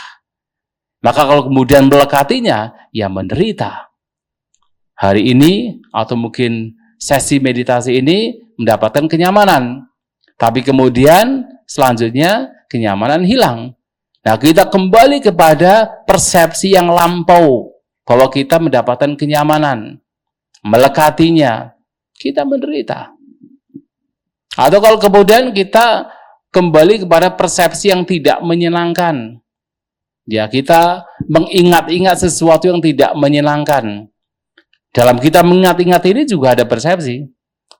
Maka kalau kemudian melekatinya, ya menderita. Hari ini, atau mungkin sesi meditasi ini, mendapatkan kenyamanan. Tapi kemudian, selanjutnya, kenyamanan hilang. Nah, kita kembali kepada persepsi yang lampau, bahwa kita mendapatkan kenyamanan. Melekatinya, kita menderita. Atau kalau kemudian kita kembali kepada persepsi yang tidak menyenangkan. Ya, kita mengingat-ingat sesuatu yang tidak menyenangkan. Dalam kita mengingat-ingat ini juga ada persepsi.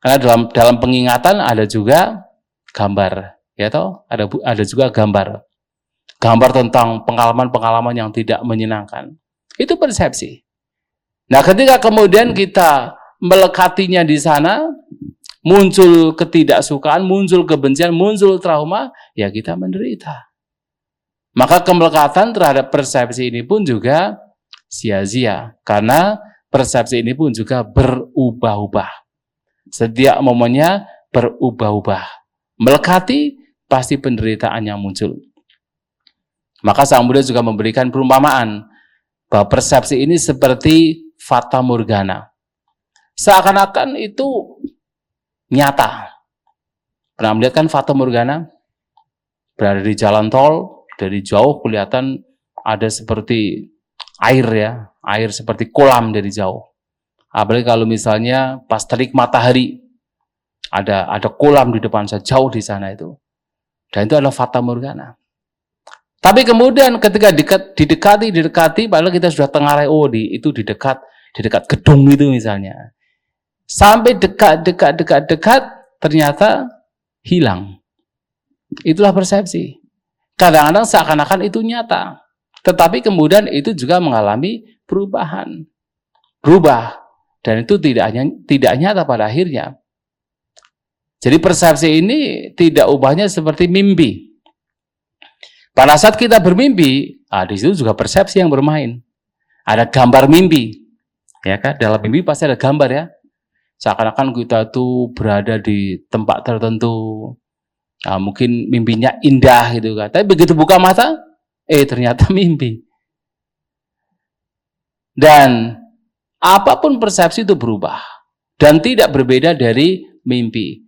Karena dalam pengingatan ada juga gambar, ya toh? Ada juga gambar. Gambar tentang pengalaman-pengalaman yang tidak menyenangkan. Itu persepsi. Nah, ketika kemudian kita melekatinya di sana, muncul ketidaksukaan, muncul kebencian, muncul trauma, ya kita menderita. Maka kemelekatan terhadap persepsi ini pun juga sia-sia. Karena persepsi ini pun juga berubah-ubah. Setiap momennya berubah-ubah. Melekati, pasti penderitaan yang muncul. Maka Sang Buddha juga memberikan perumpamaan bahwa persepsi ini seperti fata morgana. Seakan-akan itu nyata. Pernah melihat kan fata morgana? Berada di jalan tol, dari jauh kelihatan ada seperti air ya, air seperti kolam dari jauh. Apalagi kalau misalnya pas terik matahari, ada kolam di depan saya, jauh di sana itu. Dan itu adalah fata morgana. Tapi kemudian ketika didekati, padahal kita sudah tengarai, itu di dekat gedung itu misalnya. Sampai dekat, ternyata hilang. Itulah persepsi. Kadang-kadang seakan-akan itu nyata. Tetapi kemudian itu juga mengalami perubahan. Berubah. Dan itu tidak nyata pada akhirnya. Jadi persepsi ini tidak ubahnya seperti mimpi. Pada saat kita bermimpi, di situ juga persepsi yang bermain. Ada gambar mimpi. Ya kan? Dalam mimpi pasti ada gambar ya. Seakan-akan kita tuh berada di tempat tertentu. Nah, mungkin mimpinya indah gitu kan. Tapi begitu buka mata, ternyata mimpi. Dan apapun persepsi itu berubah. Dan tidak berbeda dari mimpi.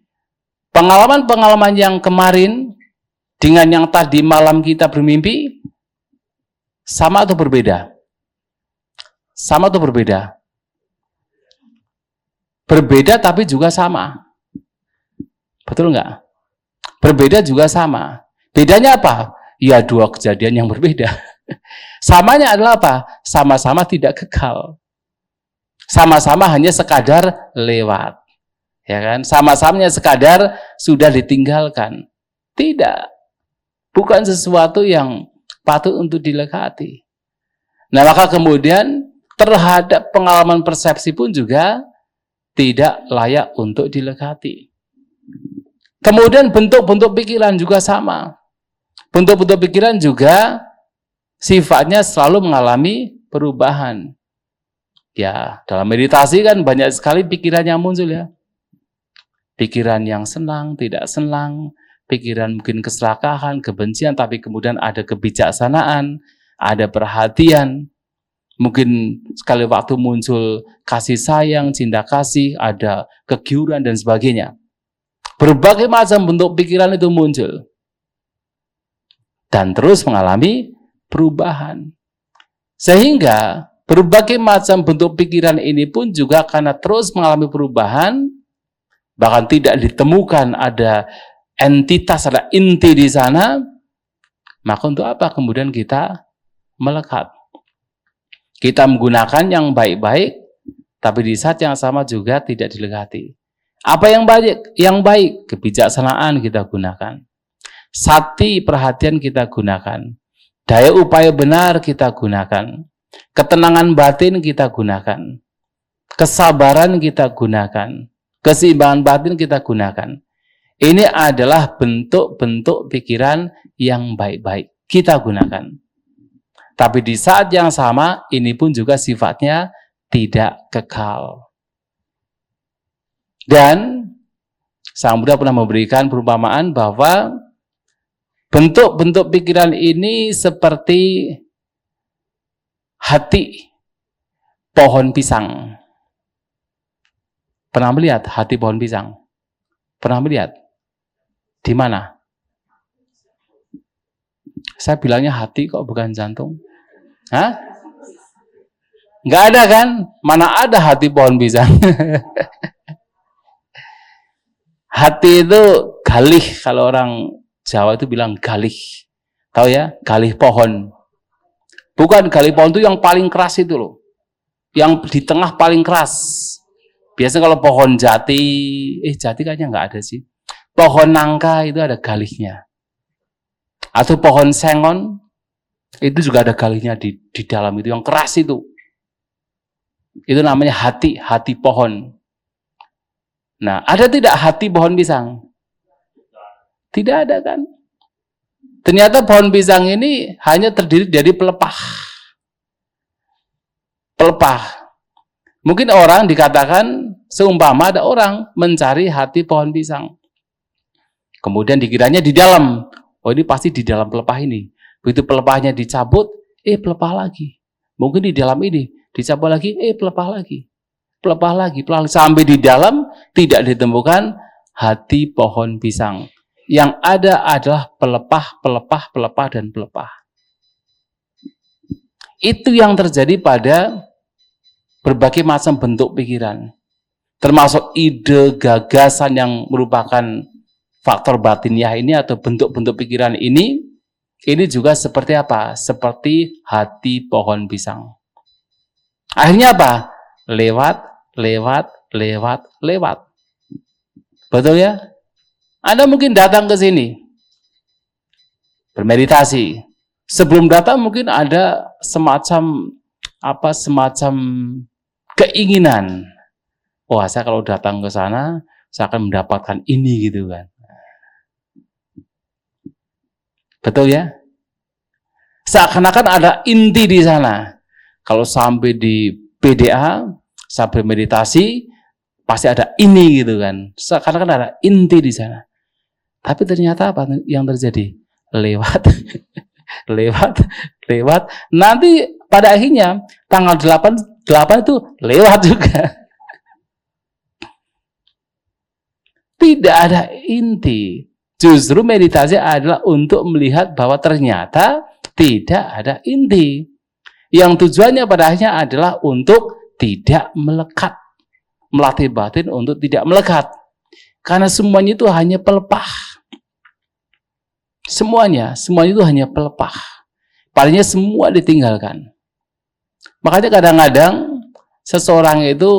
Pengalaman-pengalaman yang kemarin dengan yang tadi malam kita bermimpi, sama atau berbeda? Sama atau berbeda? Berbeda tapi juga sama. Betul nggak? Berbeda juga sama. Bedanya apa? Ya dua kejadian yang berbeda. Samanya adalah apa? Sama-sama tidak kekal. Sama-sama hanya sekadar lewat. Ya kan? Sama-sama sekadar sudah ditinggalkan. Tidak. Bukan sesuatu yang patut untuk dilekati. Nah, maka kemudian terhadap pengalaman persepsi pun juga tidak layak untuk dilekati. Kemudian bentuk-bentuk pikiran juga sama. Bentuk-bentuk pikiran juga sifatnya selalu mengalami perubahan. Ya, dalam meditasi kan banyak sekali pikiran yang muncul ya. Pikiran yang senang, tidak senang, pikiran mungkin keserakahan, kebencian, tapi kemudian ada kebijaksanaan, ada perhatian. Mungkin sekali waktu muncul kasih sayang, cinta kasih, ada kegiuran dan sebagainya. Berbagai macam bentuk pikiran itu muncul. dan terus mengalami perubahan. Sehingga berbagai macam bentuk pikiran ini pun juga karena terus mengalami perubahan, bahkan tidak ditemukan ada entitas, ada inti di sana, maka untuk apa kemudian kita melekat? Kita menggunakan yang baik-baik, tapi di saat yang sama juga tidak dilekati. Apa yang baik? Yang baik, kebijaksanaan kita gunakan. Sati perhatian kita gunakan. Daya upaya benar kita gunakan. Ketenangan batin kita gunakan. Kesabaran kita gunakan. Keseimbangan batin kita gunakan. Ini adalah bentuk-bentuk pikiran yang baik-baik. Kita gunakan. Tapi di saat yang sama, ini pun juga sifatnya tidak kekal. Dan Sang Buddha pernah memberikan perumpamaan bahwa bentuk-bentuk pikiran ini seperti hati pohon pisang. Pernah melihat hati pohon pisang? Pernah melihat? Di mana? Saya bilangnya hati kok bukan jantung. Hah? Nggak ada kan? Mana ada hati pohon pisang? Hati itu galih, kalau orang Jawa itu bilang galih. Tahu ya? Galih pohon. Bukan galih pohon itu yang paling keras itu loh. Yang di tengah paling keras. Biasanya kalau pohon jati, jati kayaknya nggak ada sih. Pohon nangka itu ada galihnya. Atau pohon sengon, itu juga ada galihnya di dalam itu, yang keras itu. Itu namanya hati pohon. Nah, ada tidak hati pohon pisang? Tidak ada kan? Ternyata pohon pisang ini hanya terdiri dari pelepah. Pelepah. Mungkin orang dikatakan, seumpama ada orang mencari hati pohon pisang. Kemudian dikiranya di dalam. Oh, ini pasti di dalam pelepah ini. Begitu pelepahnya dicabut, pelepah lagi. Mungkin di dalam ini. Dicabut lagi, pelepah lagi. Pelepah lagi, sampai di dalam tidak ditemukan hati pohon pisang. Yang ada adalah pelepah, dan pelepah. Itu yang terjadi pada berbagai macam bentuk pikiran. Termasuk ide, gagasan yang merupakan faktor batiniah ini atau bentuk-bentuk pikiran ini juga seperti apa? Seperti hati pohon pisang. Akhirnya apa? Lewat. Betul ya? Anda mungkin datang ke sini bermeditasi. Sebelum datang mungkin ada semacam keinginan. Wah, saya kalau datang ke sana saya akan mendapatkan ini gitu kan. Betul ya? Seakan-akan ada inti di sana. Kalau sampai di PDA, sampai meditasi, pasti ada ini gitu kan. Seakan-akan ada inti di sana. Tapi ternyata apa yang terjadi? Lewat. Nanti pada akhirnya tanggal 8 itu lewat juga. Tidak ada inti. Justru meditasi adalah untuk melihat bahwa ternyata tidak ada inti. Yang tujuannya pada akhirnya adalah untuk tidak melekat. Melatih batin untuk tidak melekat. Karena semuanya itu hanya pelepah. Semuanya itu hanya pelepah. Palingnya semua ditinggalkan. Makanya kadang-kadang seseorang itu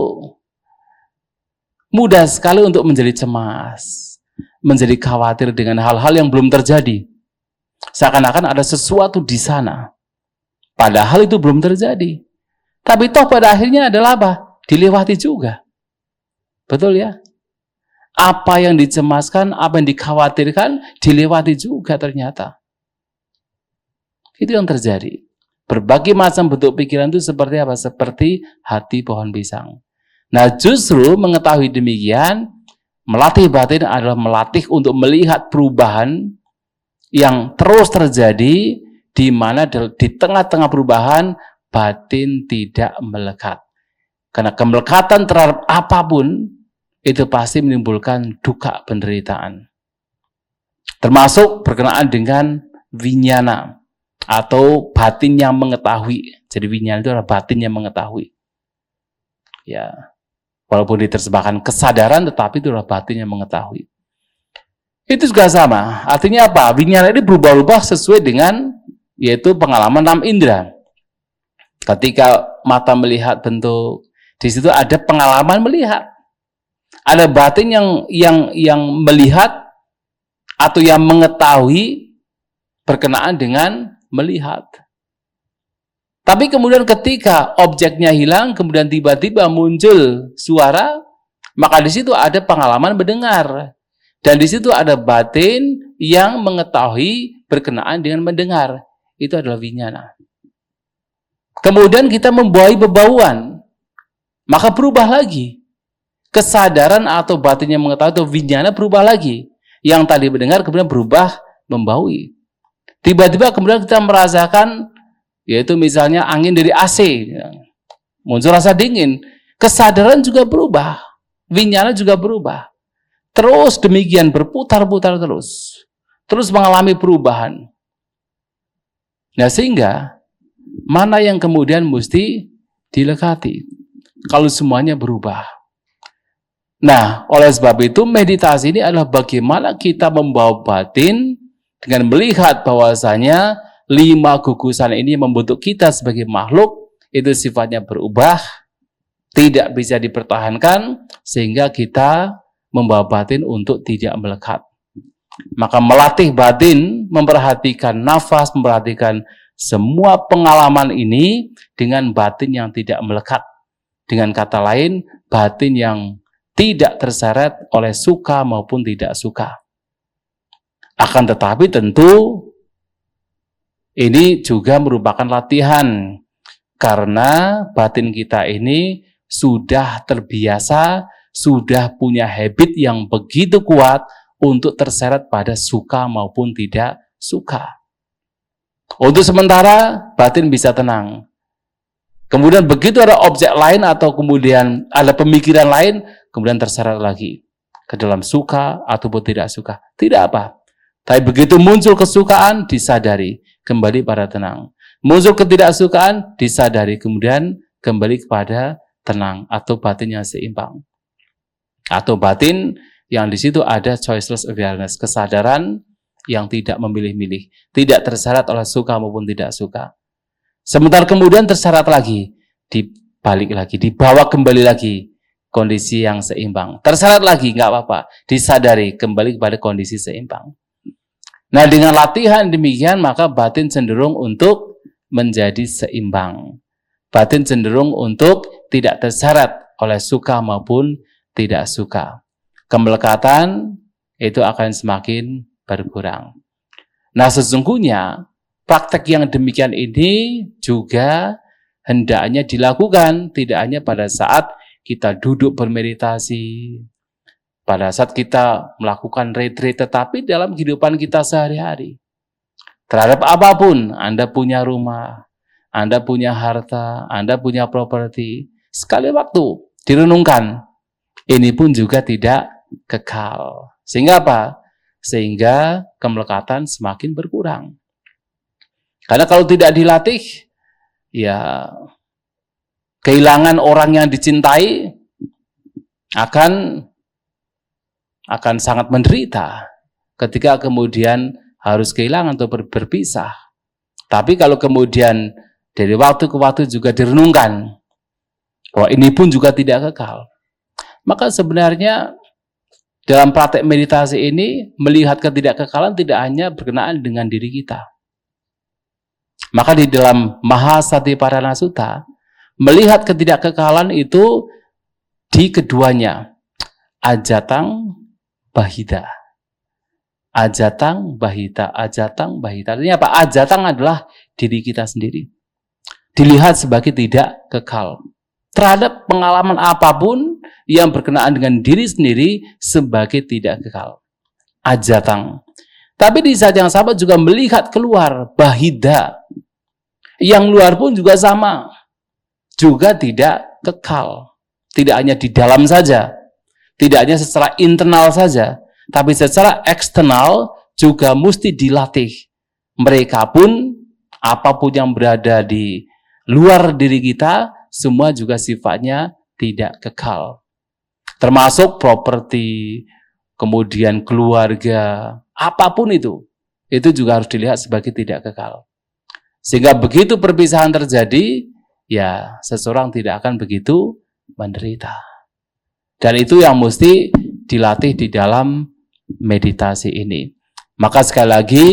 mudah sekali untuk menjadi cemas, menjadi khawatir dengan hal-hal yang belum terjadi. Seakan-akan ada sesuatu di sana. Padahal itu belum terjadi. Tapi toh pada akhirnya adalah apa? Dilewati juga. Betul ya? Apa yang dicemaskan, apa yang dikhawatirkan, dilewati juga ternyata. Itu yang terjadi. Berbagai macam bentuk pikiran itu seperti apa? Seperti hati pohon pisang. Nah, justru mengetahui demikian, melatih batin adalah melatih untuk melihat perubahan yang terus terjadi, di mana di tengah-tengah perubahan batin tidak melekat. Karena kemelekatan terhadap apapun itu pasti menimbulkan duka penderitaan. Termasuk berkenaan dengan vinyana atau batin yang mengetahui. Jadi vinyana itu adalah batin yang mengetahui. Ya, walaupun diterjemahkan kesadaran, tetapi itu adalah batin yang mengetahui. Itu juga sama. Artinya apa? Vinyana ini berubah-ubah sesuai dengan yaitu pengalaman 6 indera. Ketika mata melihat bentuk, di situ ada pengalaman melihat. Ada batin yang melihat atau yang mengetahui berkenaan dengan melihat. Tapi kemudian ketika objeknya hilang, kemudian tiba-tiba muncul suara, maka di situ ada pengalaman mendengar. Dan di situ ada batin yang mengetahui berkenaan dengan mendengar. Itu adalah vinyana. Kemudian kita membawahi bebauan, maka berubah lagi. Kesadaran atau batin yang mengetahui atau vinyana berubah lagi. Yang tadi mendengar kemudian berubah membaui. Tiba-tiba kemudian kita merasakan, yaitu misalnya angin dari AC, muncul rasa dingin. Kesadaran juga berubah, vinyana juga berubah. Terus demikian berputar-putar terus mengalami perubahan. Nah sehingga mana yang kemudian mesti dilekati kalau semuanya berubah. Nah, oleh sebab itu meditasi ini adalah bagaimana kita membawa batin dengan melihat bahwasanya 5 gugusan ini membentuk kita sebagai makhluk, itu sifatnya berubah, tidak bisa dipertahankan, sehingga kita membawa batin untuk tidak melekat. Maka melatih batin, memperhatikan nafas, memperhatikan semua pengalaman ini dengan batin yang tidak melekat. Dengan kata lain, batin yang tidak terseret oleh suka maupun tidak suka. Akan tetapi tentu ini juga merupakan latihan karena batin kita ini sudah terbiasa, sudah punya habit yang begitu kuat untuk terseret pada suka maupun tidak suka. Untuk sementara batin bisa tenang. Kemudian begitu ada objek lain atau kemudian ada pemikiran lain, kemudian terseret lagi ke dalam suka ataupun tidak suka. Tidak apa. Tapi begitu muncul kesukaan, disadari, kembali pada tenang. Muncul ketidaksukaan, disadari, kemudian kembali kepada tenang atau batin yang seimbang. Atau batin yang di situ ada choiceless awareness, kesadaran yang tidak memilih-milih, tidak terseret oleh suka maupun tidak suka. Sebentar kemudian terseret lagi, dibalik lagi, dibawa kembali lagi kondisi yang seimbang. Terseret lagi, nggak apa-apa, disadari, kembali kepada kondisi seimbang. Nah, dengan latihan demikian, maka batin cenderung untuk menjadi seimbang. Batin cenderung untuk tidak terseret oleh suka maupun tidak suka. Kemelekatan itu akan semakin berkurang. Nah, sesungguhnya praktek yang demikian ini juga hendaknya dilakukan tidak hanya pada saat kita duduk bermeditasi, pada saat kita melakukan retreat, tetapi dalam kehidupan kita sehari-hari. Terhadap apapun, Anda punya rumah, Anda punya harta, Anda punya properti, sekali waktu direnungkan, ini pun juga tidak kekal. Sehingga apa? Sehingga kemelekatan semakin berkurang. Karena kalau tidak dilatih, ya kehilangan orang yang dicintai akan sangat menderita ketika kemudian harus kehilangan atau berpisah. Tapi kalau kemudian dari waktu ke waktu juga direnungkan bahwa ini pun juga tidak kekal, maka sebenarnya dalam praktek meditasi ini melihat ketidakkekalan tidak hanya berkenaan dengan diri kita. Maka di dalam Mahasatiparana Sutta, melihat ketidakkekalan itu di keduanya, ajatang bahita. Ajatang bahita, ajatang bahita. Artinya apa? Ajatang adalah diri kita sendiri. Dilihat sebagai tidak kekal. Terhadap pengalaman apapun yang berkenaan dengan diri sendiri sebagai tidak kekal. Ajatang. Tapi di saat yang sama juga melihat keluar, bahida. Yang luar pun juga sama. Juga tidak kekal. Tidak hanya di dalam saja. Tidak hanya secara internal saja. Tapi secara eksternal juga mesti dilatih. mereka pun, apapun yang berada di luar diri kita, semua juga sifatnya tidak kekal. Termasuk properti, kemudian keluarga, apapun itu juga harus dilihat sebagai tidak kekal. Sehingga begitu perpisahan terjadi, ya seseorang tidak akan begitu menderita. Dan itu yang mesti dilatih di dalam meditasi ini. Maka sekali lagi,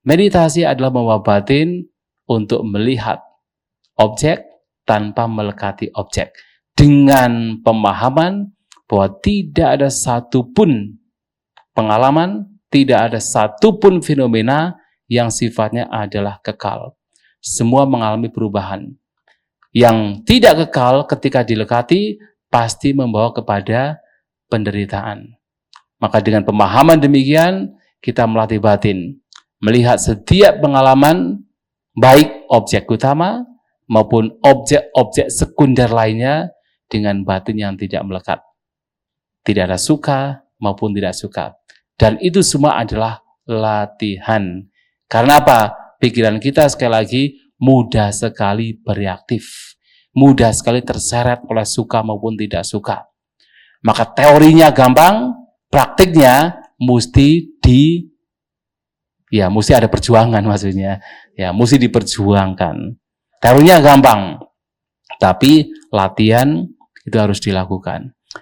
meditasi adalah membawa batin untuk melihat objek tanpa melekati objek. Dengan pemahaman bahwa tidak ada satupun pengalaman, tidak ada satupun fenomena yang sifatnya adalah kekal. Semua mengalami perubahan. Yang tidak kekal ketika dilekati pasti membawa kepada penderitaan. Maka dengan pemahaman demikian, kita melatih batin. Melihat setiap pengalaman, baik objek utama maupun objek-objek sekunder lainnya dengan batin yang tidak melekat. Tidak ada suka maupun tidak suka. Dan itu semua adalah latihan. Karena apa? Pikiran kita sekali lagi mudah sekali bereaktif. Mudah sekali terseret oleh suka maupun tidak suka. Maka teorinya gampang, praktiknya mesti mesti ada perjuangan maksudnya. Ya, mesti diperjuangkan. Teorinya gampang, tapi latihan itu harus dilakukan.